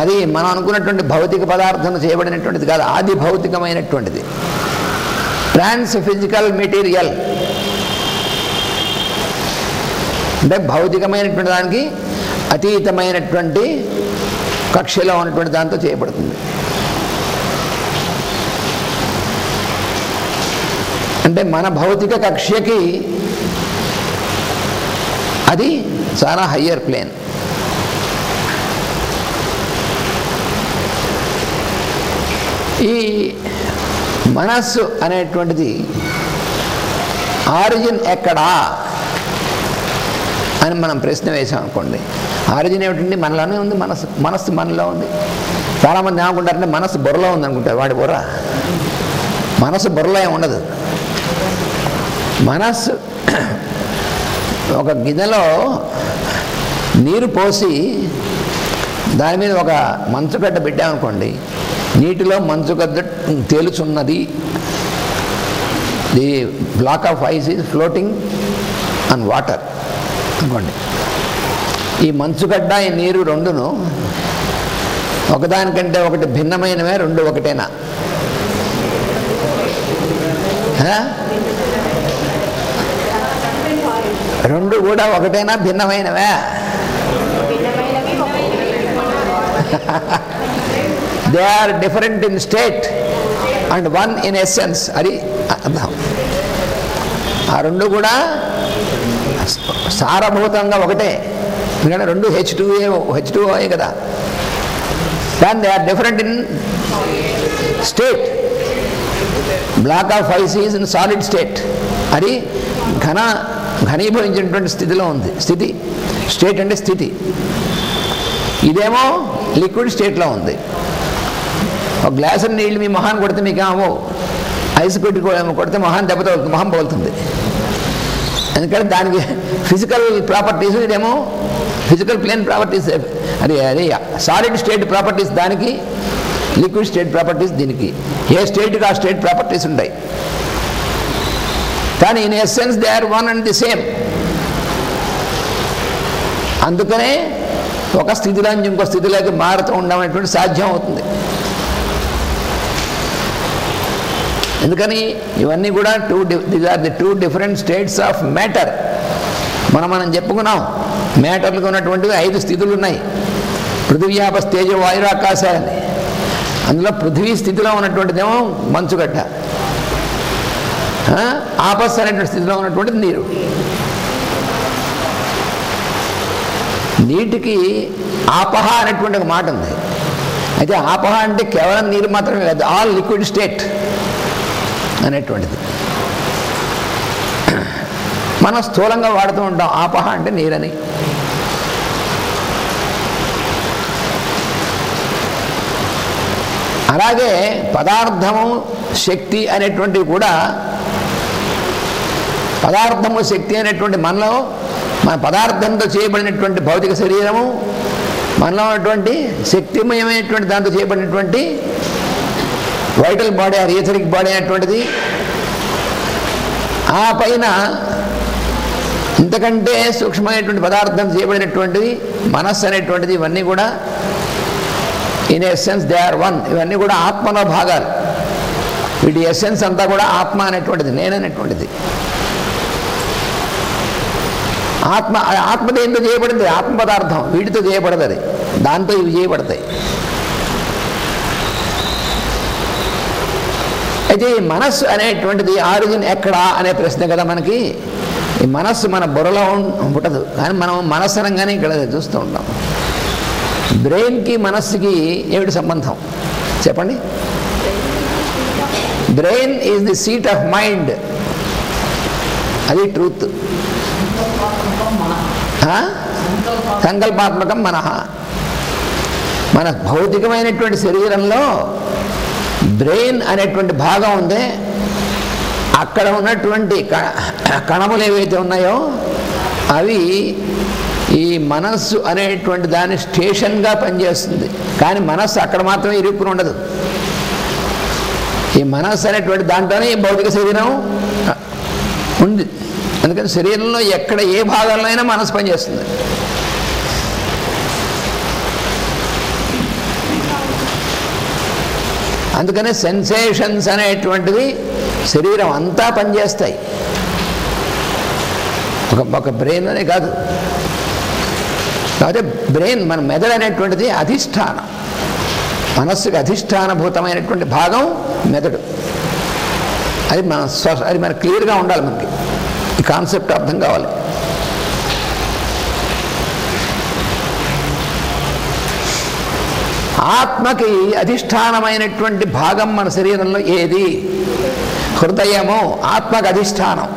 అది మనం అనుకున్నటువంటి భౌతిక పదార్థంతో చేయబడినటువంటిది కాదు, ఆది భౌతికమైనటువంటిది, ట్రాన్స్ ఫిజికల్ మెటీరియల్. అంటే భౌతికమైనటువంటి దానికి అతీతమైనటువంటి కక్షలో ఉన్నటువంటి దాంతో చేయబడుతుంది. అంటే మన భౌతిక కక్ష్యకి అది చాలా హయ్యర్ ప్లేన్. ఈ మనస్సు అనేటువంటిది ఆరిజిన్ ఎక్కడా అని మనం ప్రశ్న వేసాం అనుకోండి. ఆరిజిన్ ఏమిటండి? మనలోనే ఉంది. మనస్సు మనలో ఉంది. చాలామంది ఏమనుకుంటారంటే మనస్సు బుర్రలో ఉంది అనుకుంటారు. వాడి బుర్ర, మనస్సు బుర్రలో ఏమి ఉండదు. మనస్సు ఒక గిన్నెలో నీరు పోసి దాని మీద ఒక మంచుగడ్డ పెట్టామనుకోండి, నీటిలో మంచుగడ్డ తేలుచున్నది. The block of ice is floating on water అనుకోండి. ఈ మంచుగడ్డ ఈ నీరు రెండును ఒకదానికంటే ఒకటి భిన్నమైనవే, రెండు ఒకటేనా? రెండు కూడా ఒకటేనా, భిన్నమైనవే? They are different in state and one in essence. అది అర్థం. ఆ రెండు కూడా సారభూతంగా ఒకటే, ఎందుకంటే రెండు H2O కదా. కానీ they are different in state. Block of ice is in solid state. అది ఘనీభవించినటువంటి స్థితిలో ఉంది. స్టేట్ అంటే స్థితి. ఇదేమో లిక్విడ్ స్టేట్లో ఉంది. ఒక గ్లాసు నీళ్ళు మీ మొహాన్ని కొడితే మీకేమో ఐస్ కొడితే మొహాన్ని మొహం పగులుతుంది. ఎందుకంటే దానికి ఫిజికల్ ప్రాపర్టీస్, ఇదేమో ఫిజికల్ ప్లేన్ ప్రాపర్టీస్. అది సాలిడ్ స్టేట్ ప్రాపర్టీస్ దానికి, లిక్విడ్ స్టేట్ ప్రాపర్టీస్ దీనికి. ఏ స్టేట్కి ఆ స్టేట్ ప్రాపర్టీస్ ఉంటాయి. కానీ in essence they are one and the same. అందుకనే ఒక స్థితిలో నుంచి ఇంకో స్థితిలోకి మారుతూ ఉండమనేటువంటి సాధ్యం అవుతుంది. ఎందుకని ఇవన్నీ కూడా these are the two different states of matter. మనం చెప్పుకున్నాం, మ్యాటర్లకు ఉన్నటువంటివి 5 స్థితులు ఉన్నాయి. పృథివీ ఆప తేజ వాయువు ఆకాశాలని. అందులో పృథివీ స్థితిలో ఉన్నటువంటిదేమో మంచుగడ్డ, ఆపస్ అనేటువంటి స్థితిలో ఉన్నటువంటిది నీరు. నీటికి ఆపహ అనేటువంటి ఒక మాట ఉంది. అయితే ఆపహ అంటే కేవలం నీరు మాత్రమే కాదు, ఆల్ లిక్విడ్ స్టేట్ అనేటువంటిది. మనం స్థూలంగా వాడుతూ ఉంటాం ఆపహ అంటే నీరని. అలాగే పదార్థము శక్తి అనేటువంటివి కూడా, పదార్థము శక్తి అనేటువంటి మనలో, మన పదార్థంతో చేయబడినటువంటి భౌతిక శరీరము, మనలో ఉన్నటువంటి శక్తిమయమైనటువంటి దాంతో చేయబడినటువంటి vital body or etheric body అనేటువంటిది, ఆ పైన ఇంతకంటే సూక్ష్మమైనటువంటి పదార్థం చేయబడినటువంటిది మనస్సు అనేటువంటిది. ఇవన్నీ కూడా in essence they are one. ఇవన్నీ కూడా ఆత్మలో భాగాలు. వీటి ఎస్సెన్స్ అంతా కూడా ఆత్మ అనేటువంటిది, నేననేటువంటిది. ఆత్మ దేంతో చేయబడింది? ఆత్మ పదార్థం. వీటితో చేయబడదు, అది దాంతో ఇవి చేయబడతాయి. అయితే ఈ మనస్సు అనేటువంటిది ఆరిజిన్ ఎక్కడా అనే ప్రశ్న కదా మనకి. ఈ మనస్సు మన బుర్రలో పుట్టదు, కానీ మనం మనస్సు అనగానే ఇక్కడ చూస్తూ ఉంటాం. బ్రెయిన్కి మనస్సుకి ఏమిటి సంబంధం చెప్పండి? Brain is the seat of mind. అది ట్రూత్. సంకల్పాత్మకం మనః. మన భౌతికమైనటువంటి శరీరంలో బ్రెయిన్ అనేటువంటి భాగం ఉంది. అక్కడ ఉన్నటువంటి కణములు ఏవైతే ఉన్నాయో అవి ఈ మనస్సు అనేటువంటి దాని స్టేషన్గా పనిచేస్తుంది. కానీ మనస్సు అక్కడ మాత్రమే ఇరుక్కుని ఉండదు. ఈ మనస్సు అనేటువంటి దాంట్లోనే ఈ భౌతిక శరీరం ఉంది. అందుకని శరీరంలో ఎక్కడ ఏ భాగంలో అయినా మనసు పనిచేస్తుంది. అందుకనే సెన్సేషన్స్ అనేటువంటివి శరీరం అంతా పనిచేస్తాయి. ఒక బ్రెయిన్ అనే కాదు. కాకపోతే బ్రెయిన్, మన మెదడు అనేటువంటిది అధిష్టానం. మనస్సుకి అధిష్టానభూతమైనటువంటి భాగం మెదడు. అది మనకు క్లియర్గా ఉండాలి. మనకి ఈ కాన్సెప్ట్ అర్థం కావాలి. ఆత్మకి అధిష్టానమైనటువంటి భాగం మన శరీరంలో ఏది? హృదయము ఆత్మకు అధిష్టానం.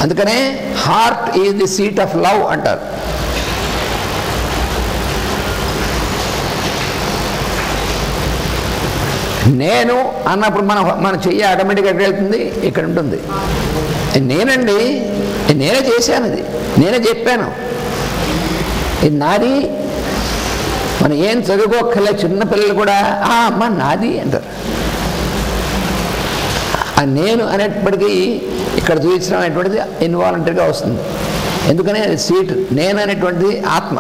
అందుకనే heart is the seat of love అంటారు. నేను అన్నప్పుడు మన చెయ్యి ఆటోమేటిక్గా ఎక్కడ వెళ్తుంది? ఇక్కడ ఉంటుంది. నేనండి, నేనే చేశాను, అది నేనే చెప్పాను, ఇది నాది. మనం ఏం చదువుకోక్కర్లే, చిన్నపిల్లలు కూడా అమ్మ నాది అంటారు. ఆ నేను అనేప్పటికీ ఇక్కడ చూపించడం అనేటువంటిది ఇన్వాలంటరీగా వస్తుంది. ఎందుకని సీట్ నేను అనేటువంటిది ఆత్మ.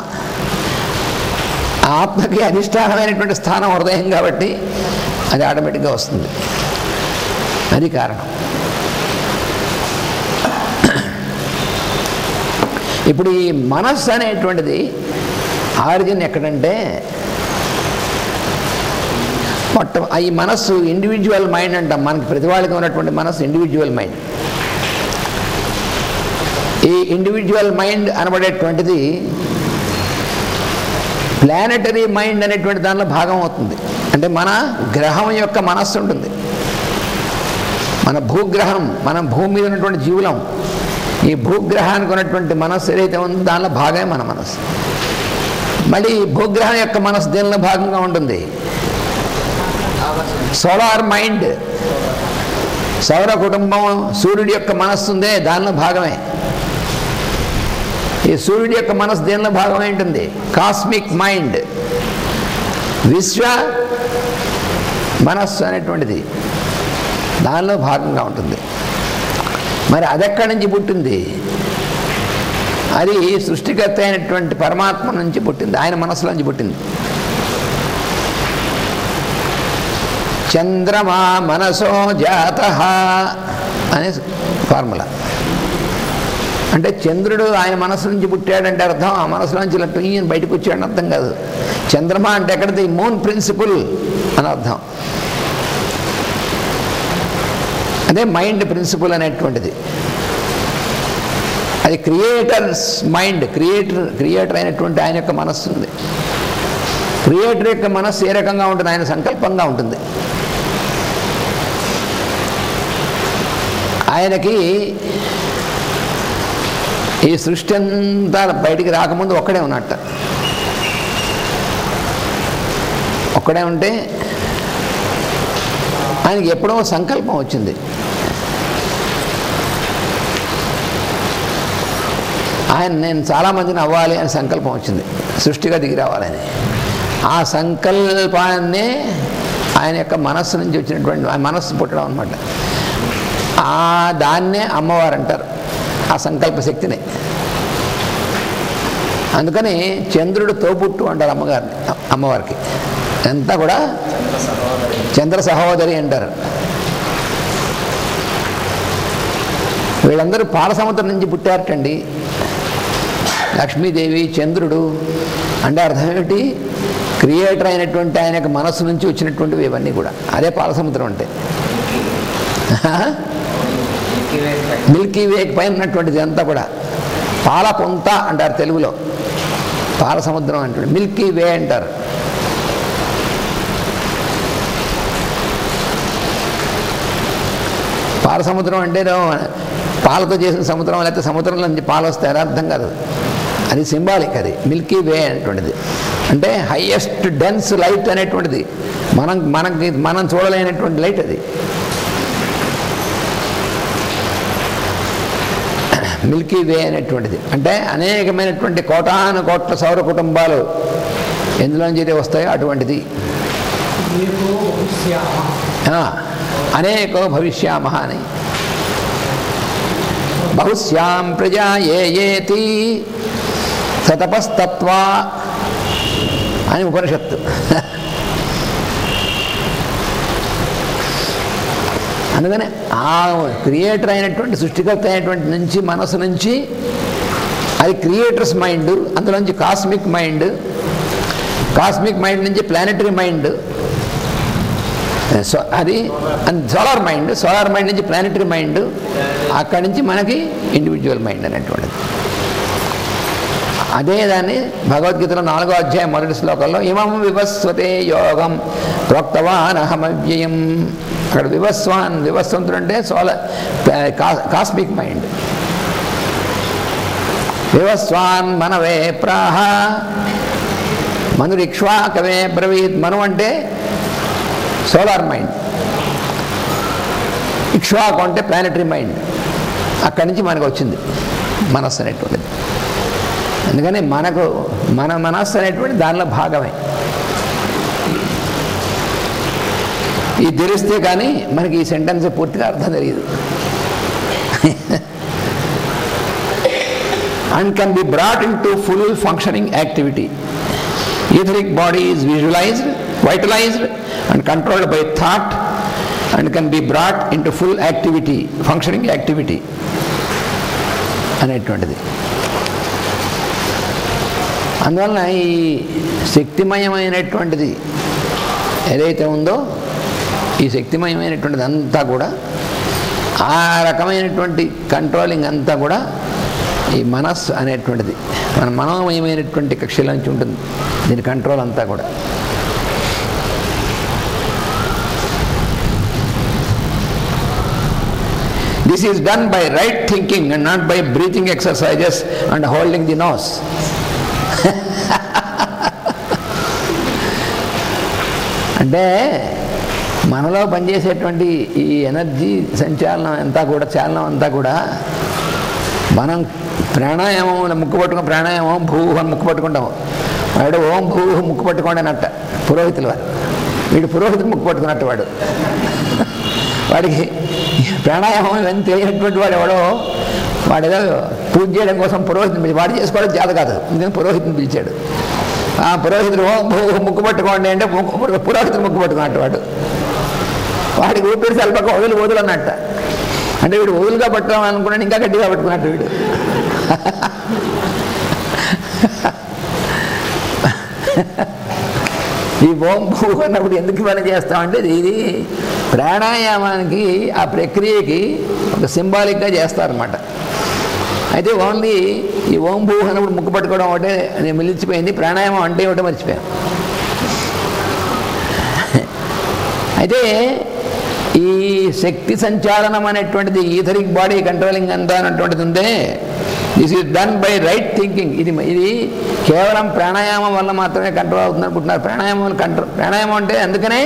ఆ ఆత్మకి అధిష్టానమైనటువంటి స్థానం హృదయం కాబట్టి అది ఆటోమేటిక్గా వస్తుంది. అది కారణం. ఇప్పుడు ఈ మనస్సు అనేటువంటిది ఆరిజిన్ ఎక్కడంటే, ఈ మనస్సు ఇండివిజువల్ మైండ్ అంటాం. మనకి ప్రతి వాళ్ళకి ఉన్నటువంటి మనస్సు ఇండివిజువల్ మైండ్. ఈ ఇండివిజువల్ మైండ్ అనబడేటువంటిది ప్లానెటరీ మైండ్ అనేటువంటి దానిలో భాగం అవుతుంది. అంటే మన గ్రహం యొక్క మనస్సు ఉంటుంది. మన భూగ్రహం, మనం భూమి మీద ఉన్నటువంటి జీవులం. ఈ భూగ్రహానికి ఉన్నటువంటి మనస్సు ఏదైతే ఉందో దానిలో భాగమే మన మనస్సు. మళ్ళీ భూగ్రహం యొక్క మనస్సు దేనిలో భాగంగా ఉంటుంది? సోలార్ మైండ్, సౌర కుటుంబం, సూర్యుడి యొక్క మనస్సు ఉందే దానిలో భాగమే. ఈ సూర్యుడి యొక్క మనస్సు దేనిలో భాగమై ఉంటుంది? కాస్మిక్ మైండ్, విశ్వ మనస్సు అనేటువంటిది దానిలో భాగంగా ఉంటుంది. మరి అదెక్కడి నుంచి పుట్టింది? అది సృష్టికర్త అయినటువంటి పరమాత్మ నుంచి పుట్టింది, ఆయన మనస్సులోంచి పుట్టింది. చంద్రమా మనసో జాతః అనే ఫార్ములా. అంటే చంద్రుడు ఆయన మనసు నుంచి పుట్టాడంటే అర్థం ఆ మనసులోంచి ఇలా ఈయన బయటకు వచ్చాడని అర్థం కాదు. చంద్రమా అంటే ఎక్కడిది? మూన్ ప్రిన్సిపుల్ అని అర్థం. అదే మైండ్ ప్రిన్సిపుల్ అనేటువంటిది. అది క్రియేటర్స్ మైండ్, క్రియేటర్ అయినటువంటి ఆయన యొక్క మనస్సు ఉంది. క్రియేటర్ యొక్క మనస్సు ఏ రకంగా ఉంటుంది? ఆయన సంకల్పంగా ఉంటుంది. ఆయనకి ఈ సృష్టి అంతా బయటికి రాకముందు ఒక్కడే ఉన్నట్ట. ఒక్కడే ఉంటే ఆయనకి ఎప్పుడో సంకల్పం వచ్చింది. నేను చాలామందిని అవ్వాలి అని సంకల్పం వచ్చింది, సృష్టిగా దిగి రావాలని. ఆ సంకల్పాన్నే ఆయన యొక్క మనస్సు నుంచి వచ్చినటువంటి ఆ మనస్సు పుట్టడం అనమాట. దాన్నే అమ్మవారు అంటారు, ఆ సంకల్ప శక్తిని. అందుకని చంద్రుడు తోబుట్టు అంటారు అమ్మవారికి. అంతా కూడా చంద్ర సహోదరి అంటారు. వీళ్ళందరూ పాల సముద్రం నుంచి పుట్టారటండి. లక్ష్మీదేవి, చంద్రుడు అంటే అర్థం ఏమిటి? క్రియేటర్ అయినటువంటి ఆయన యొక్క మనస్సు నుంచి వచ్చినటువంటివి ఇవన్నీ కూడా. అదే పాల సముద్రం అంటే. మిల్కీ వే పైన ఉన్నటువంటిది అంతా కూడా పాల పొంత అంటారు తెలుగులో. పాల సముద్రం అంటారు, మిల్కీ వే అంటారు. పాల సముద్రం అంటే పాలతో చేసిన సముద్రం, లేకపోతే సముద్రంలో నుంచి పాలు వస్తాయి, అర్థం కాదు. అది సింబాలిక్. అది మిల్కీ వే అనేటువంటిది అంటే హైయెస్ట్ డెన్స్ లైట్ అనేటువంటిది. మనం చూడలేనటువంటి లైట్ అది. మిల్కీ వే అనేటువంటిది అంటే అనేకమైనటువంటి కోటాను కోట్ల సౌర కుటుంబాలు ఎందులోంచి అయితే వస్తాయో అటువంటిది. అనేకో భవిష్యామః అని. బహుశ్యాం ప్రజా ఏయేతి సతపస్తత్వా అని ఉపనిషత్తు. అందుకని ఆ క్రియేటర్ అయినటువంటి సృష్టికర్త అయినటువంటి నుంచి మనసు నుంచి అది క్రియేటర్స్ మైండ్, అందులోంచి కాస్మిక్ మైండ్ నుంచి ప్లానెటరీ మైండ్, అది సోలార్ మైండ్ నుంచి ప్లానెటరీ మైండ్, అక్కడి నుంచి మనకి ఇండివిజువల్ మైండ్ అనేటువంటిది. అదే దాన్ని భగవద్గీతలో 4వ అధ్యాయం మొదటి శ్లోకంలో ఇమం వివస్వతే యోగం ప్రోక్తవాన్ అహమవ్యయం. అక్కడ వివస్వంతుడు అంటే కాస్మిక్ మైండ్. వివస్వాన్ మనవే ప్రాహ మనురిక్ష్వాకవే బ్రవీత్. మను అంటే సోలార్ మైండ్, ఇక్ష్వాకు అంటే ప్లానెటరీ మైండ్. అక్కడి నుంచి మనకు వచ్చింది మనస్సు అనేటువంటిది. అందుకని మన మనస్సు అనేటువంటి దానిలో భాగమే. ఇది తెలిస్తే కానీ మనకి ఈ సెంటెన్స్ పూర్తిగా అర్థం తెలియదు. And can be brought in to full functioning activity. Etheric body is vitalized and controlled by thought and can be brought into full activity, functioning activity అనేటువంటిది. అందువలన ఈ శక్తిమయమైనటువంటిది ఏదైతే ఉందో ఈ శక్తిమయమైనటువంటిది అంతా కూడా ఆ రకమైనటువంటి కంట్రోలింగ్ అంతా కూడా ఈ మనస్సు అనేటువంటిది. మన మనోమయమైనటువంటి కక్షల నుంచి ఉంటుంది దీని కంట్రోల్ అంతా కూడా. This is done by right thinking and not by breathing exercises and holding the nose. అంటే మనలో పనిచేసేటువంటి ఈ ఎనర్జీ సంచాలనం అంతా కూడా చాలనం అంతా కూడా మనం ప్రాణాయామం ముక్కు పట్టుకుని ప్రాణాయామం భూ అని ముక్కు పట్టుకుంటాము. వాడు ఓం భూ ముక్కు పట్టుకోండి అన్నట్ట పురోహితులు వారు. వీడు పురోహితులు ముక్కు పట్టుకున్నట్టు వాడు. వాడికి ప్రాణాయామం ఇవన్నీ తెలియనటువంటి వాడు ఎవడో వాడేదో పూజ చేయడం కోసం పురోహితుని వాడు చేసుకోవడం చేత కాదు, ఎందుకంటే పురోహితుని పిలిచాడు. ఆ పురోహితుడు ఓం భూ ముక్కు పట్టుకోండి అంటే పురోహితుడు ముక్కు పట్టుకున్నట్టు వాడు. వాడికి ఊపిరి సల్పక వదులు అన్నట్ట. అంటే వీడు వదులుగా పట్టుకోవాలి అనుకున్నాడు, ఇంకా గట్టిగా పట్టుకున్నట్టు వీడు. ఈ ఓం భూ అన్నప్పుడు ఎందుకు పని చేస్తామంటే ఇది ప్రాణాయామానికి ఆ ప్రక్రియకి ఒక సింబాలిక్గా చేస్తారన్నమాట. అయితే ఓన్లీ ఈ ఓం భూ అన్నప్పుడు ముక్కు పట్టుకోవడం ఒకటే నేను మిలిచిపోయింది, ప్రాణాయామం అంటే ఒకటే మర్చిపోయాను. అయితే ఈ శక్తి సంచాలనం అనేటువంటిది ఈథరిక్ బాడీ కంట్రోలింగ్ అంతా అన్నటువంటిది ఉందే, this is done by right thinking. ఇది కేవలం ప్రాణాయామం వల్ల మాత్రమే కంట్రోల్ అవుతుంది అనుకుంటున్నారు. ప్రాణాయామం అంటే అందుకనే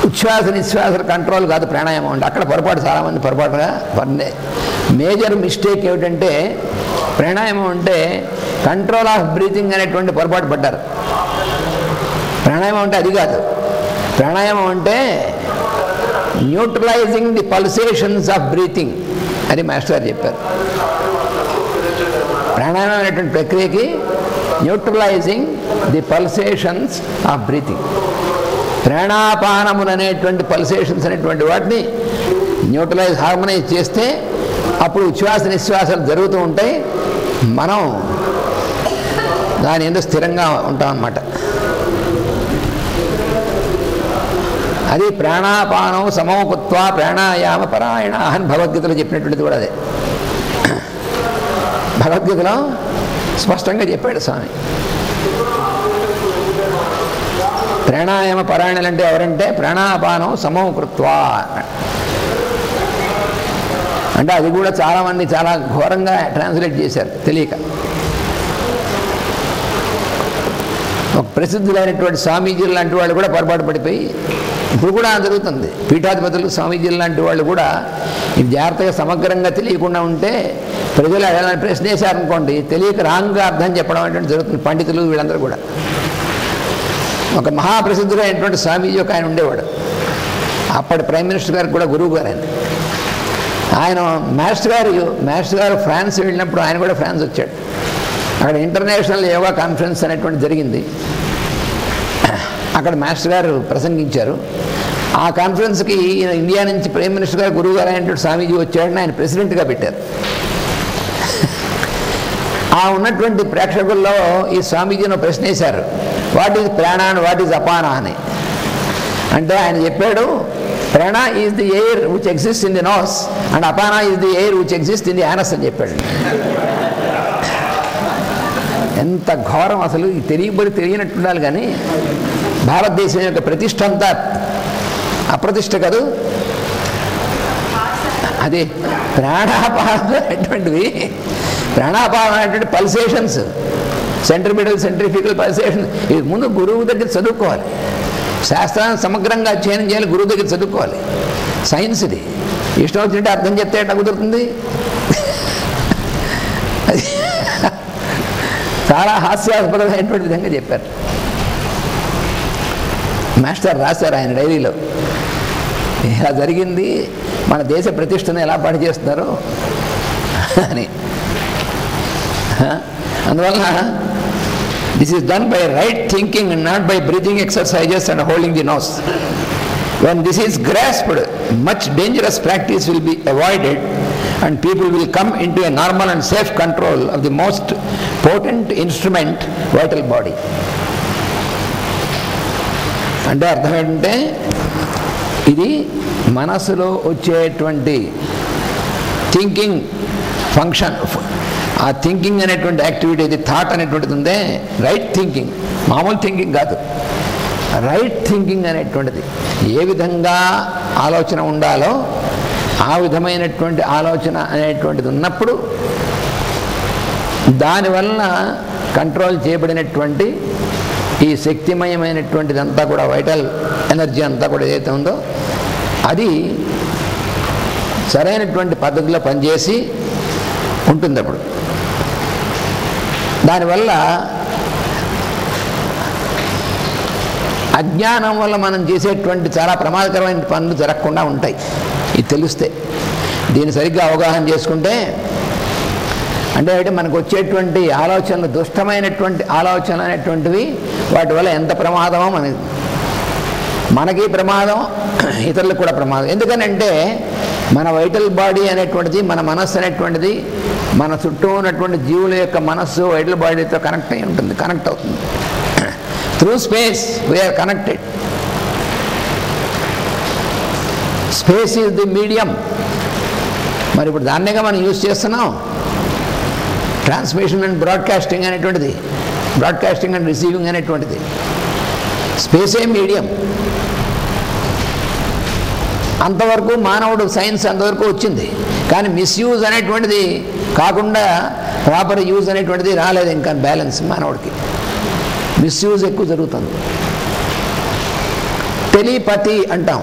ఉచ్ఛ్వాస నిశ్వాస కంట్రోల్ కాదు ప్రాణాయామం అంటే. అక్కడ పొరపాటు చాలామంది పొరపాటుగా మేజర్ మిస్టేక్ ఏమిటంటే ప్రాణాయామం అంటే కంట్రోల్ ఆఫ్ బ్రీతింగ్ అనేటువంటి పొరపాటు పడ్డారు. ప్రాణాయామం అంటే అది కాదు. ప్రాణాయామం అంటే neutralizing the pulsations of breathing అని మాస్టర్ గారు చెప్పారు. ప్రాణాయామం అనేటువంటి ప్రక్రియకి neutralizing the pulsations of breathing, ప్రాణాపానములు అనేటువంటి పల్సేషన్స్ అనేటువంటి వాటిని న్యూట్రలైజ్ హార్మనైజ్ చేస్తే అప్పుడు ఉచ్ఛ్వాస నిశ్వాసాలు జరుగుతూ ఉంటాయి. మనం దాని ఎందుకు స్థిరంగా ఉంటాం అన్నమాట. అది ప్రాణాపానం సమోకృత్వా ప్రాణాయామ పరాయణ అని భగవద్గీతలో చెప్పినటువంటిది కూడా అదే. భగవద్గీతలో స్పష్టంగా చెప్పాడు స్వామి. ప్రాణాయామ పరాయణలు అంటే ఎవరంటే ప్రాణాపానం సమోకృత్వా అంటే అది కూడా చాలామంది చాలా ఘోరంగా ట్రాన్స్లేట్ చేశారు తెలియక. ఒక ప్రసిద్ధులైనటువంటి స్వామీజీలు లాంటి వాళ్ళు కూడా పొరపాటు పడిపోయి ఇప్పుడు కూడా జరుగుతుంది. పీఠాధిపతులు స్వామీజీలు లాంటి వాళ్ళు కూడా ఇది జాగ్రత్తగా సమగ్రంగా తెలియకుండా ఉంటే ప్రజలు ఏదైనా ప్రశ్న వేశారనుకోండి తెలియక రాంగ్గా అర్థం చెప్పడం అనేటువంటి జరుగుతుంది. పండితులు వీళ్ళందరూ కూడా. ఒక మహాప్రసిద్ధుడైనటువంటి స్వామీజీ ఒక ఆయన ఉండేవాడు. అప్పటి ప్రైమ్ మినిస్టర్ గారికి కూడా గురువు గారు ఆయన. మాస్టర్ గారు ఫ్రాన్స్ వెళ్ళినప్పుడు ఆయన కూడా ఫ్రాన్స్ వచ్చాడు. అక్కడ ఇంటర్నేషనల్ యోగా కాన్ఫరెన్స్ అనేటువంటి జరిగింది. అక్కడ మాస్టర్ గారు ప్రసంగించారు. ఆ కాన్ఫరెన్స్కి ఇండియా నుంచి ప్రైమ్ మినిస్టర్ గారు గురువు గారు అయినటువంటి స్వామీజీ వచ్చాడని ఆయన ప్రెసిడెంట్గా పెట్టారు. ఆ ఉన్నటువంటి ప్రేక్షకుల్లో ఈ స్వామీజీని ప్రశ్న వేశారు, what is prana and what is apana అని. అంటే ఆయన చెప్పాడు, prana is the air which exist in the nose and apana is the air which exist in the anus అని చెప్పాడు. ఎంత ఘోరం అసలు! తెలియనట్టు ఉండాలి కానీ భారతదేశం యొక్క ప్రతిష్ట అంతా అప్రతిష్ట కాదు. అది ప్రాణాపానం అనేటువంటివి, ప్రాణాపానం అనేటువంటి పల్సేషన్స్, సెంట్రిపిటల్ సెంట్రిఫికల్ పల్సేషన్స్. ఇది ముందు గురువు దగ్గర చదువుకోవాలి. శాస్త్రాన్ని సమగ్రంగా అధ్యయనం చేయాలి, గురువు దగ్గర చదువుకోవాలి. సైన్స్ ఇది ఇష్టం వచ్చినట్టు అర్థం చెప్తే ఎట్లా కుదురుతుంది? అది చాలా హాస్యాస్పదమైనటువంటి విధంగా చెప్పారు. మాస్టర్ రాశారు ఆయన డైరీలో, ఇలా జరిగింది, మన దేశ ప్రతిష్టను ఎలా పాడు చేస్తున్నారు అని. అందువల్ల this is done by right thinking and not by breathing exercises and holding the nose. When this is grasped, much dangerous practice will be avoided and people will come into a normal and safe control of the most potent instrument, vital body. అంటే అర్థం ఏంటంటే ఇది మనసులో వచ్చేటువంటి thinking function, ఆ thinking అనేటువంటి activity, ఇది thought అనేటువంటిది ఉందే, రైట్ థింకింగ్, మామూలు థింకింగ్ కాదు, రైట్ థింకింగ్ అనేటువంటిది ఏ విధంగా ఆలోచన ఉండాలో ఆ విధమైనటువంటి ఆలోచన అనేటువంటిది ఉన్నప్పుడు దానివల్ల కంట్రోల్ చేయబడినటువంటి ఈ శక్తిమయమైనటువంటిదంతా కూడా, వైటల్ ఎనర్జీ అంతా కూడా ఏదైతే ఉందో అది సరైనటువంటి పద్ధతిలో పనిచేసి ఉంటుంది. అప్పుడు దానివల్ల అజ్ఞానం వల్ల మనం చేసేటువంటి చాలా ప్రమాదకరమైన పనులు జరగకుండా ఉంటాయి. ఇది తెలిస్తే, దీన్ని సరిగ్గా అవగాహన చేసుకుంటే, అంటే మనకు వచ్చేటువంటి ఆలోచనలు, దుష్టమైనటువంటి ఆలోచనలు అనేటువంటివి వాటి వల్ల ఎంత ప్రమాదమో మనకి ప్రమాదం, ఇతరులకు కూడా ప్రమాదం. ఎందుకనంటే మన వైటల్ బాడీ అనేటువంటిది, మన మనస్సు అనేటువంటిది మన చుట్టూ ఉన్నటువంటి జీవుల యొక్క మనస్సు వైటల్ బాడీతో కనెక్ట్ అయి ఉంటుంది, కనెక్ట్ అవుతుంది. Through space we're connected. Space is the medium. మరి ఇప్పుడు దాన్నేగా మనం యూజ్ చేస్తున్నాం. ట్రాన్స్మిషన్ అండ్ బ్రాడ్కాస్టింగ్ అనేటువంటిది, బ్రాడ్కాస్టింగ్ అండ్ రిసీవింగ్ అనేటువంటిది స్పేసే మీడియం. అంతవరకు మానవుడు సైన్స్ అంతవరకు వచ్చింది, కానీ మిస్యూజ్ అనేటువంటిది కాకుండా ప్రాపర్ యూజ్ అనేటువంటిది రాలేదు. ఇంకా బ్యాలెన్స్ మానవుడికి మిస్యూజ్ ఎక్కువ జరుగుతుంది. టెలిపతి అంటాం.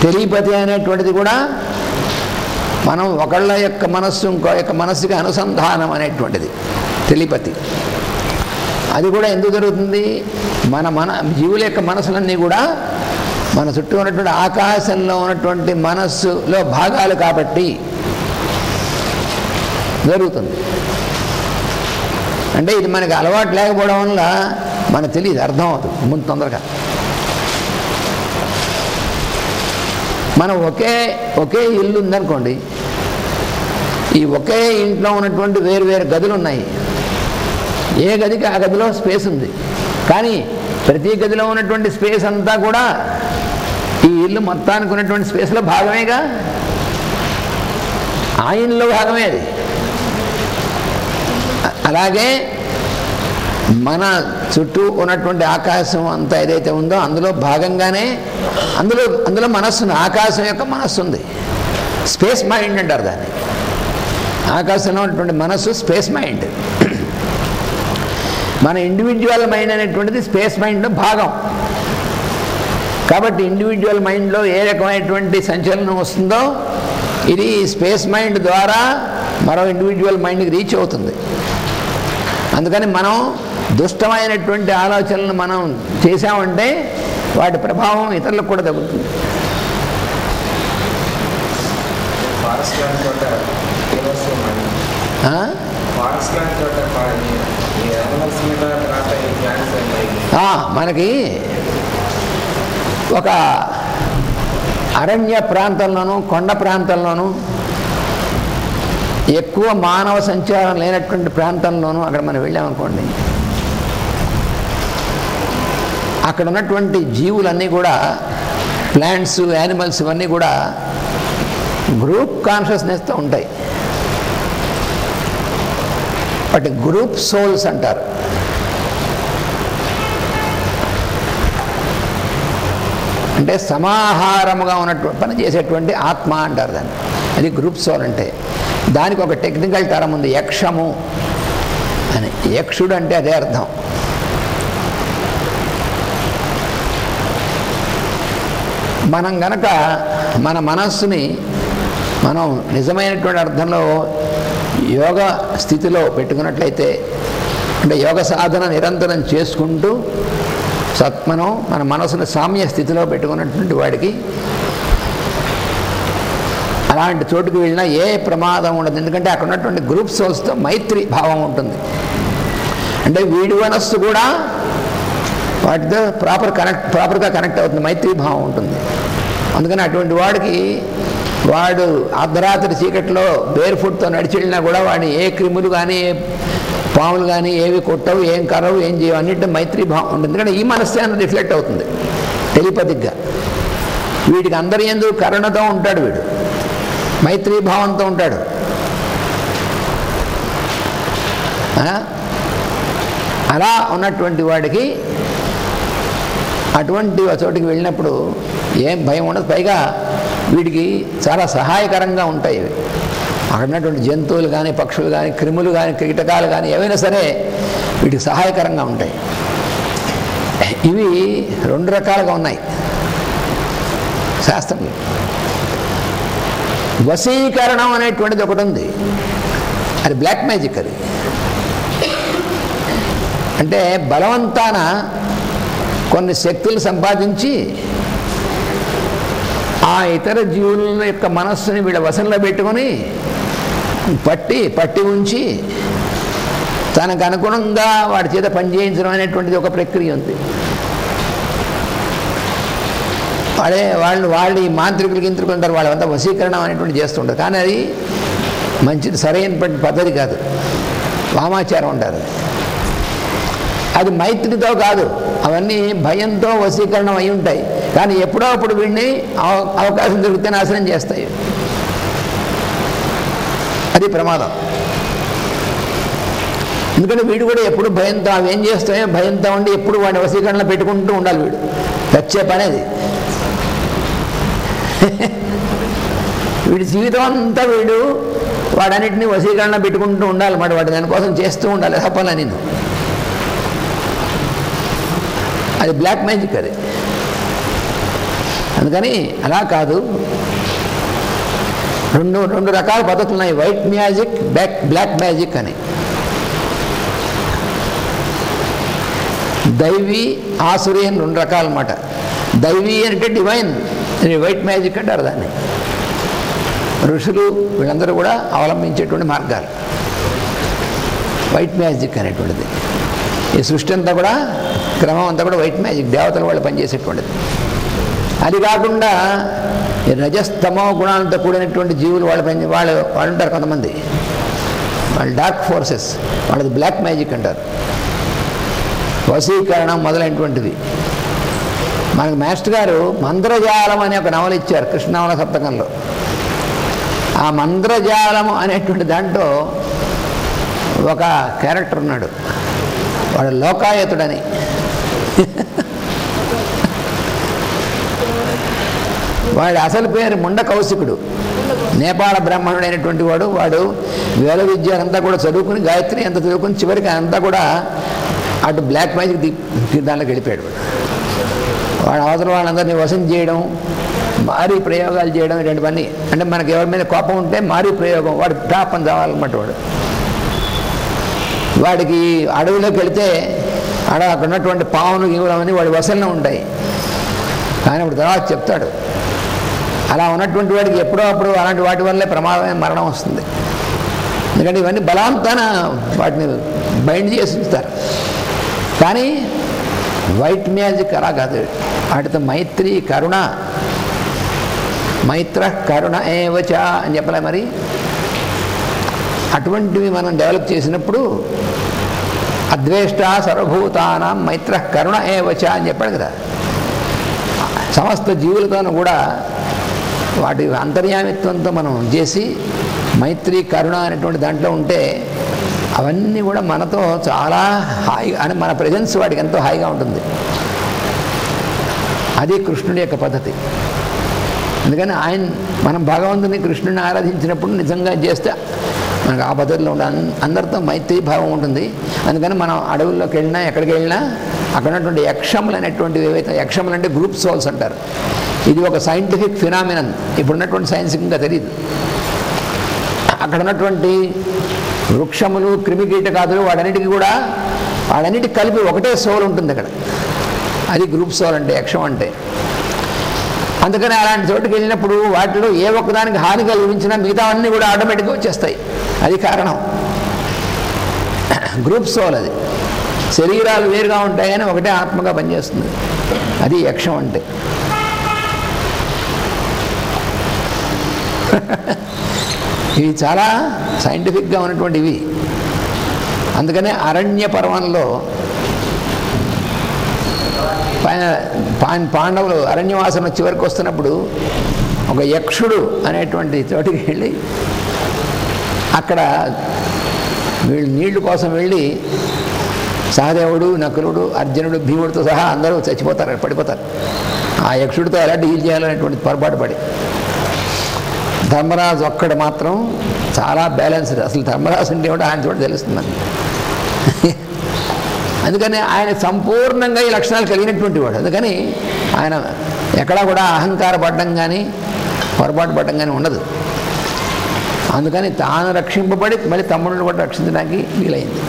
టెలిపతి అనేటువంటిది కూడా మనం ఒకళ్ళ యొక్క మనస్సు ఇంకో యొక్క మనస్సుకి అనుసంధానం అనేటువంటిది టెలిపతి. అది కూడా ఎందుకు జరుగుతుంది? మన జీవుల యొక్క మనసులన్నీ కూడా మన చుట్టూ ఉన్నటువంటి ఆకాశంలో ఉన్నటువంటి మనస్సులో భాగాలు కాబట్టి జరుగుతుంది. అంటే ఇది మనకి అలవాటు లేకపోవడం వల్ల మనకు తెలియదు, అర్థం అవుతుంది ముందు తొందరగా. మనం ఒకే ఇల్లు ఉందనుకోండి, ఈ ఒకే ఇంట్లో ఉన్నటువంటి వేరు వేరు గదులు ఉన్నాయి. ఏ గదికి ఆ గదిలో స్పేస్ ఉంది, కానీ ప్రతి గదిలో ఉన్నటువంటి స్పేస్ అంతా కూడా ఈ ఇల్లు మొత్తానికి ఉన్నటువంటి స్పేస్లో భాగమేగా, ఆ ఇంట్లో భాగమే అది. అలాగే మన చుట్టూ ఉన్నటువంటి ఆకాశం అంతా ఏదైతే ఉందో అందులో భాగంగానే అందులో మనస్సు, ఆకాశం యొక్క మనస్సు ఉంది. స్పేస్ మైండ్ అంటారు దాన్ని. ఆకాశంలో ఉన్నటువంటి మనస్సు స్పేస్ మైండ్. మన ఇండివిజువల్ మైండ్ అనేటువంటిది స్పేస్ మైండ్లో భాగం. కాబట్టి ఇండివిజువల్ మైండ్లో ఏ రకమైనటువంటి సంచలనం వస్తుందో ఇది స్పేస్ మైండ్ ద్వారా మరో ఇండివిజువల్ మైండ్కి రీచ్ అవుతుంది. అందుకని మనం దుష్టమైనటువంటి ఆలోచనలను మనం చేసామంటే వాటి ప్రభావం ఇతరులకు కూడా తగ్గుతుంది. మనకి ఒక అరణ్య ప్రాంతంలోనూ కొండ ప్రాంతంలోనూ ఎక్కువ మానవ సంచారం లేనటువంటి ప్రాంతంలోనూ అక్కడ మనం వెళ్ళామనుకోండి, అక్కడ ఉన్నటువంటి జీవులన్నీ కూడా, ప్లాంట్స్, యానిమల్స్ ఇవన్నీ కూడా గ్రూప్ కాన్షియస్నెస్తో ఉంటాయి. వాటి గ్రూప్ సోల్స్ అంటారు. అంటే సమాహారముగా ఉన్నటువంటి పని చేసేటువంటి ఆత్మ అంటారు దాన్ని. అది గ్రూప్ సోల్ అంటే. దానికి ఒక టెక్నికల్ టర్మ్ ఉంది, యక్షము అని. యక్షుడు అంటే అదే అర్థం. మనం గనక మన మనస్సుని మనం నిజమైనటువంటి అర్థంలో యోగ స్థితిలో పెట్టుకున్నట్లయితే, అంటే యోగ సాధన నిరంతరం చేసుకుంటూ మనం మన మనసును సామ్య స్థితిలో పెట్టుకున్నటువంటి వాడికి అలాంటి చోటుకు వెళ్ళినా ఏ ప్రమాదం ఉండదు. ఎందుకంటే అక్కడ ఉన్నటువంటి గ్రూప్ సోల్స్తో మైత్రి భావం ఉంటుంది. అంటే వీడి మనస్సు కూడా వాటితో ప్రాపర్గా కనెక్ట్ అవుతుంది, మైత్రి భావం ఉంటుంది. అందుకని అటువంటి వాడికి వాడు అర్ధరాత్రి చీకట్లో బేర్ ఫుట్తో నడిచి వెళ్ళినా కూడా వాడిని ఏ క్రిములు కానీ ఏ పాములు కానీ ఏవి కొట్టవు, ఏం కరవు, ఏం చేయవు, అన్నింటి మైత్రి భావం ఉంటుంది. ఎందుకంటే ఈ మనస్సే అన్నది రిఫ్లెక్ట్ అవుతుంది టెలిపతిక్గా. వీడికి అందరి యందు కరుణతో ఉంటాడు, వీడు మైత్రీ భావంతో ఉంటాడు. అలా ఉన్నటువంటి వాడికి అటువంటి చోటికి వెళ్ళినప్పుడు ఏం భయం ఉండదు. పైగా వీడికి చాలా సహాయకరంగా ఉంటాయి. అక్కడ ఉన్నటువంటి జంతువులు కానీ, పక్షులు కానీ, క్రిములు కానీ, కీటకాలు కానీ ఏవైనా సరే వీటికి సహాయకరంగా ఉంటాయి. ఇవి 2 రకాలుగా ఉన్నాయి శాస్త్రంలో. వశీకరణం అనేటువంటిది ఒకటి ఉంది, అది బ్లాక్ మ్యాజిక్. అది అంటే బలవంతాన కొన్ని శక్తులు సంపాదించి ఆ ఇతర జీవుల యొక్క మనస్సుని వీళ్ళ వశంలో పెట్టుకొని పట్టి ఉంచి తనకు అనుగుణంగా వాడి చేత పనిచేయించడం అనేటువంటిది ఒక ప్రక్రియ ఉంది. వాళ్ళు ఈ మాంత్రికులు గింత్రికుంటారు, వాళ్ళంతా వశీకరణం అనేటువంటి చేస్తుంటారు. కానీ అది మంచిది, సరైనటువంటి పద్ధతి కాదు, వామాచారం ఉంటారు. అది మైత్రితో కాదు, అవన్నీ భయంతో వశీకరణం అయి ఉంటాయి. కానీ ఎప్పుడో అప్పుడు వీడిని అవకాశం దొరికితే నాశనం చేస్తాయి. అది ప్రమాదం. ఎందుకంటే వీడు కూడా ఎప్పుడు భయంతో అవి ఏం చేస్తాయో భయంతో ఉండి ఎప్పుడు వాడిని వశీకరణలో పెట్టుకుంటూ ఉండాలి. వీడు తెచ్చే పనేది. వీడి జీవితం అంతా వాడన్నిటిని వశీకరణ పెట్టుకుంటూ ఉండాలి. వాడు దానికోసం చేస్తూ ఉండాలి తప్పలా నేను. అది బ్లాక్ మ్యాజిక్. అది అందుకని అలా కాదు, రెండు రకాల పద్ధతులు ఉన్నాయి, వైట్ మ్యాజిక్, బ్లాక్ మ్యాజిక్ అని. దైవీ, ఆసురి అని 2 రకాలు అన్నమాట. దైవీ అంటే డివైన్, వైట్ మ్యాజిక్ అంటారు దాన్ని. ఋషులు వీళ్ళందరూ కూడా అవలంబించేటువంటి మార్గాలు వైట్ మ్యాజిక్ అనేటువంటిది. ఈ సృష్టి అంతా కూడా క్రమం అంతా కూడా వైట్ మ్యాజిక్, దేవతలు వాళ్ళు పనిచేసేటువంటిది. అది కాకుండా ఈ రజస్తమో గుణాలతో కూడినటువంటి జీవులు వాళ్ళు ఉంటారు కొంతమంది, వాళ్ళు డార్క్ ఫోర్సెస్, వాళ్ళది బ్లాక్ మ్యాజిక్ అంటారు. వశీకరణం మొదలైనటువంటివి. మనకు మాస్టర్ గారు మంత్రజాలం అనే ఒక నవల ఇచ్చారు కృష్ణావన సప్తకంలో. ఆ మంత్రజాలము అనేటువంటి దాంట్లో ఒక క్యారెక్టర్ ఉన్నాడు, వాడు లోకాయతుడని. వాడి అసలు పేరు ముండ కౌశికుడు, నేపాళ బ్రాహ్మణుడు అయినటువంటి వాడు వేద విద్య అంతా కూడా చదువుకుని, గాయత్రి అంతా చదువుకుని చివరికి అంతా కూడా అటు బ్లాక్ మ్యాజిక్ దాంట్లోకి వెళ్ళిపోయాడు. వాడు అవతల వాళ్ళందరినీ వశం చేయడం, మారీ ప్రయోగాలు చేయడం, 2 పని. అంటే మనకి ఎవరి మీద కోపం ఉంటే మారీ ప్రయోగం, వాడు టాప్ అని చావాలన్నమాట. వాడికి అడవిలోకి వెళితే అక్కడ ఉన్నటువంటి పావులు గీవులవన్నీ వాడి వశంలో ఉంటాయి. కానీ ఇప్పుడు తర్వాత చెప్తాడు, అలా ఉన్నటువంటి వాడికి ఎప్పుడో అప్పుడు అలాంటి వాటి వల్లే ప్రమాదమైన మరణం వస్తుంది. ఎందుకంటే ఇవన్నీ బలవంతాన వాటిని బైండ్ చేసి ఉంచుతారు. కానీ వైట్ మ్యాజిక్ అలా కాదు. వాటితో మైత్రి, కరుణ, మైత్ర కరుణ ఏవచ అని చెప్పలే మరి. అటువంటివి మనం డెవలప్ చేసినప్పుడు అద్వేష్ట సర్వభూతానాం మైత్ర కరుణ ఏవచ అని చెప్పాడు కదా. సమస్త జీవులతోనూ కూడా వాటి అంతర్యామిత్వంతో మనం చేసి మైత్రి, కరుణ అనేటువంటి దాంట్లో ఉంటే అవన్నీ కూడా మనతో చాలా హాయిగా, అని మన ప్రెజెన్స్ వాడికి ఎంతో హాయిగా ఉంటుంది. అది కృష్ణుడి యొక్క పద్ధతి. అందుకని మనం భగవంతుని, కృష్ణుని ఆరాధించినప్పుడు నిజంగా చేస్తే మనకు ఆ పద్ధతిలో అందరితో మైత్రి భావం ఉంటుంది. అందుకని మనం అడవుల్లోకి వెళ్ళినా, ఎక్కడికి వెళ్ళినా అక్కడ ఉన్నటువంటి యక్షములు అనేటువంటివి ఏవైతే, యక్షములు అంటే గ్రూప్ సోల్స్ అంటారు. ఇది ఒక సైంటిఫిక్ ఫినామినన్, ఇప్పుడున్నటువంటి సైన్స్ ఇంకా తెలియదు. అక్కడ ఉన్నటువంటి వృక్షములు, క్రిమికీటకాదులు, వాడన్నిటికి కలిపి ఒకటే సోల్ ఉంటుంది అక్కడ. అది గ్రూప్ సోల్ అంటే, యక్షం అంటే. అందుకని అలాంటి చోటుకి వెళ్ళినప్పుడు వాటిలో ఏ ఒక్కదానికి హాని కలిగించినా మిగతావన్నీ కూడా ఆటోమేటిక్గా వచ్చేస్తాయి. అది కారణం. గ్రూప్ సోల్ అది. శరీరాలు వేరుగా ఉంటాయి కానీ ఒకటే ఆత్మగా పనిచేస్తుంది. అది యక్షం అంటే. ఇవి చాలా సైంటిఫిక్గా ఉన్నటువంటివి. అందుకనే అరణ్య పర్వంలో పాండవులు అరణ్యవాసం చివరికి వస్తున్నప్పుడు ఒక యక్షుడు అనేటువంటి చోటికి వెళ్ళి అక్కడ వీళ్ళు నీళ్లు కోసం వెళ్ళి సహదేవుడు, నకులుడు, అర్జునుడు, భీముడితో సహా అందరూ చచ్చిపోతారు, పడిపోతారు. ఆ యక్షుడితో ఎలా డీల్ చేయాలనేటువంటి పొరపాటు పడి ధర్మరాజు ఒక్కడు మాత్రం చాలా బ్యాలెన్స్డ్. అసలు ధర్మరాజు అంటే కూడా ఆయన చూడ తెలుస్తుంది మనకి. అందుకని ఆయన సంపూర్ణంగా ఈ లక్షణాలు కలిగినటువంటి వాడు. అందుకని ఆయన ఎక్కడా కూడా అహంకార పడడం కానీ పొరపాటు పడడం కానీ ఉండదు. అందుకని తాను రక్షింపబడి మళ్ళీ తమ్ముడిని కూడా రక్షించడానికి వీలైంది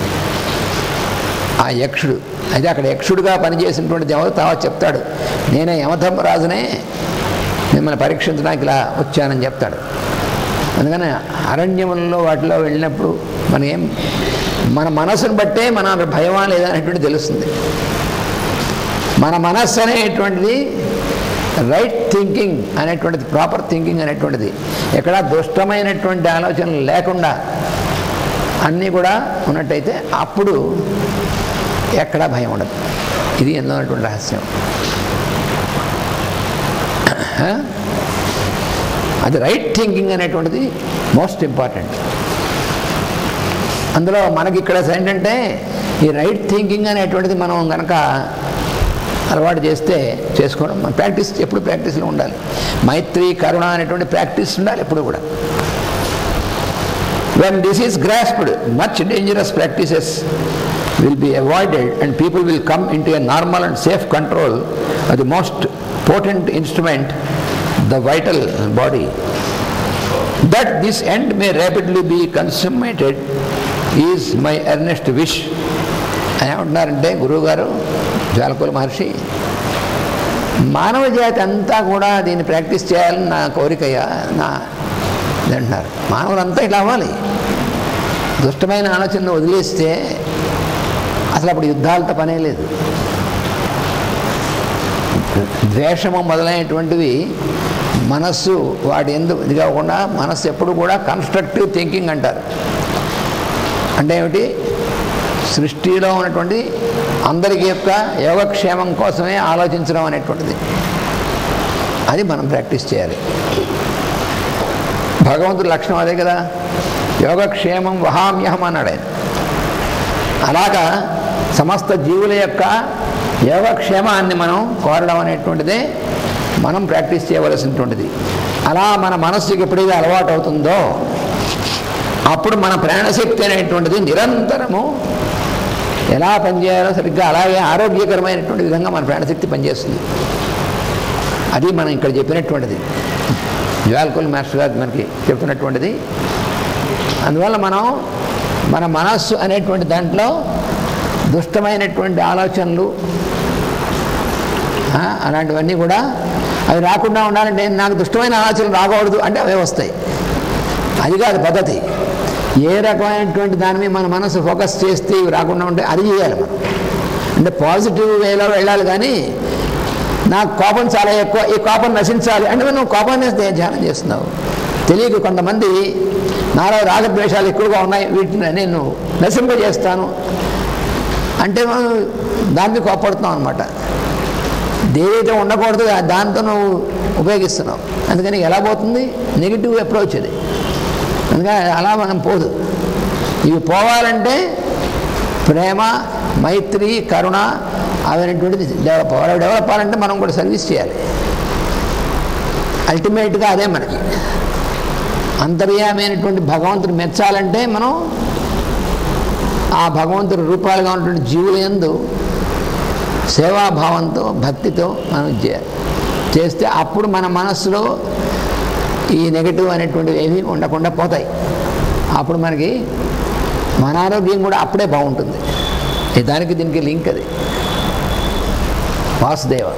ఆ యక్షుడు. అయితే అక్కడ యక్షుడుగా పనిచేసినటువంటి దేవుడు తర్వాత చెప్తాడు, నేనే యమధర్మరాజునే మిమ్మల్ని పరీక్షించడానికి ఇలా వచ్చానని చెప్తాడు. అందుకని అరణ్యములలో వాటిలో వెళ్ళినప్పుడు మన మనసును బట్టే మన భయమా లేదా అనేటువంటి తెలుస్తుంది. మన మనస్సు అనేటువంటిది రైట్ థింకింగ్ అనేటువంటిది, ప్రాపర్ థింకింగ్ అనేటువంటిది ఎక్కడా దుష్టమైనటువంటి ఆలోచనలు లేకుండా అన్నీ కూడా ఉన్నట్టయితే అప్పుడు ఎక్కడా భయం ఉండదు. ఇది ఎన్నో ఉన్నటువంటి రహస్యం. అది రైట్ థింకింగ్ అనేటువంటిది మోస్ట్ ఇంపార్టెంట్. అందులో మనకి ఇక్కడ ఏంటంటే ఈ రైట్ థింకింగ్ అనేటువంటిది మనం కనుక అలవాటు చేసుకోవడం, మన ప్రాక్టీస్ ఎప్పుడు ప్రాక్టీస్లో ఉండాలి. మైత్రి, కరుణ అనేటువంటి ప్రాక్టీస్ ఉండాలి ఎప్పుడు కూడా. When this is grasped, much dangerous practices will be avoided and people will come into a normal and safe control of the most potent instrument, the vital body. That this end may rapidly be consummated is my earnest wish. ఏమంటున్నారంటే గురువుగారు జ్వాలకుల మహర్షి, మానవ జాతి అంతా కూడా దీన్ని practice చేయాలని నా కోరికయ్యా అంటున్నారు. మానవులంతా ఇట్లా అవ్వాలి. దుష్టమైన ఆలోచనను వదిలేస్తే అసలు అప్పుడు యుద్ధాలతో పనే లేదు. ద్వేషము మొదలైనటువంటివి మనస్సు వాటి ఎందుకు ఇది కాకుండా మనస్సు ఎప్పుడు కూడా కన్స్ట్రక్టివ్ థింకింగ్ అంటారు. అంటే ఏమిటి? సృష్టిలో ఉన్నటువంటి అందరికీ యొక్క యోగక్షేమం కోసమే ఆలోచించడం అనేటువంటిది, అది మనం ప్రాక్టీస్ చేయాలి. భగవంతుడి లక్షణం అదే కదా, యోగక్షేమం వహామ్యహం అన్నాడు ఆయన. అలాగా సమస్త జీవుల యొక్క యోగక్షేమాన్ని మనం కోరడం అనేటువంటిదే మనం ప్రాక్టీస్ చేయవలసినటువంటిది. అలా మన మనస్సుకి ఎప్పుడైతే అలవాటు అవుతుందో అప్పుడు మన ప్రాణశక్తి అనేటువంటిది నిరంతరము ఎలా పనిచేయాలో సరిగ్గా అలాగే ఆరోగ్యకరమైనటువంటి విధంగా మన ప్రాణశక్తి పనిచేస్తుంది. అది మనం ఇక్కడ చెప్పినటువంటిది, జ్వాలకుల మాస్టర్ గారు మనకి చెప్తున్నటువంటిది. అందువల్ల మనం మన మనస్సు అనేటువంటి దాంట్లో దుష్టమైనటువంటి ఆలోచనలు అలాంటివన్నీ కూడా అవి రాకుండా ఉండాలంటే నాకు దుష్టమైన ఆలోచనలు రాకూడదు అంటే అవే వస్తాయి. అది కాదు పద్ధతి. ఏ రకమైనటువంటి దాని మీద మన మనసు ఫోకస్ చేస్తే ఇవి రాకుండా ఉంటే అది చేయాలి మనం. అంటే పాజిటివ్ వేలో వెళ్ళాలి. కానీ నాకు కోపం చాలా ఎక్కువ, ఈ కోపం నశించాలి అంటే నువ్వు కోపాన్ని ధ్యానం చేస్తున్నావు. తెలియక కొంతమంది నాలో రాగద్వేషాలు ఎక్కువగా ఉన్నాయి, వీటిని నేను నశింపజేస్తాను అంటే మనం దాన్ని కోపడుతున్నావు అనమాట. దేదైతే ఉండకూడదు దాంతో నువ్వు ఉపయోగిస్తున్నావు. అందుకని ఎలా పోతుంది? నెగిటివ్ అప్రోచ్ అది. అందుకని అలా మనం పోదు. ఇవి పోవాలంటే ప్రేమ, మైత్రి, కరుణ అవైనటువంటిది డెవలప్ అవ్వాలి. డెవలప్ అవ్వాలంటే మనం కూడా సర్వీస్ చేయాలి. అల్టిమేట్గా అదే మనకి అంతర్యామైనటువంటి భగవంతుడు మెచ్చాలంటే మనం ఆ భగవంతుడి రూపాలుగా ఉన్నటువంటి జీవుల యందు సేవాభావంతో, భక్తితో మనం చేస్తే అప్పుడు మన మనస్సులో ఈ నెగటివ్ అనేటువంటివి ఏమీ ఉండకుండా పోతాయి. అప్పుడు మనకి మన ఆరోగ్యం కూడా అప్పుడే బాగుంటుంది. దానికి దీనికి లింక్ అది. వాసుదేవ.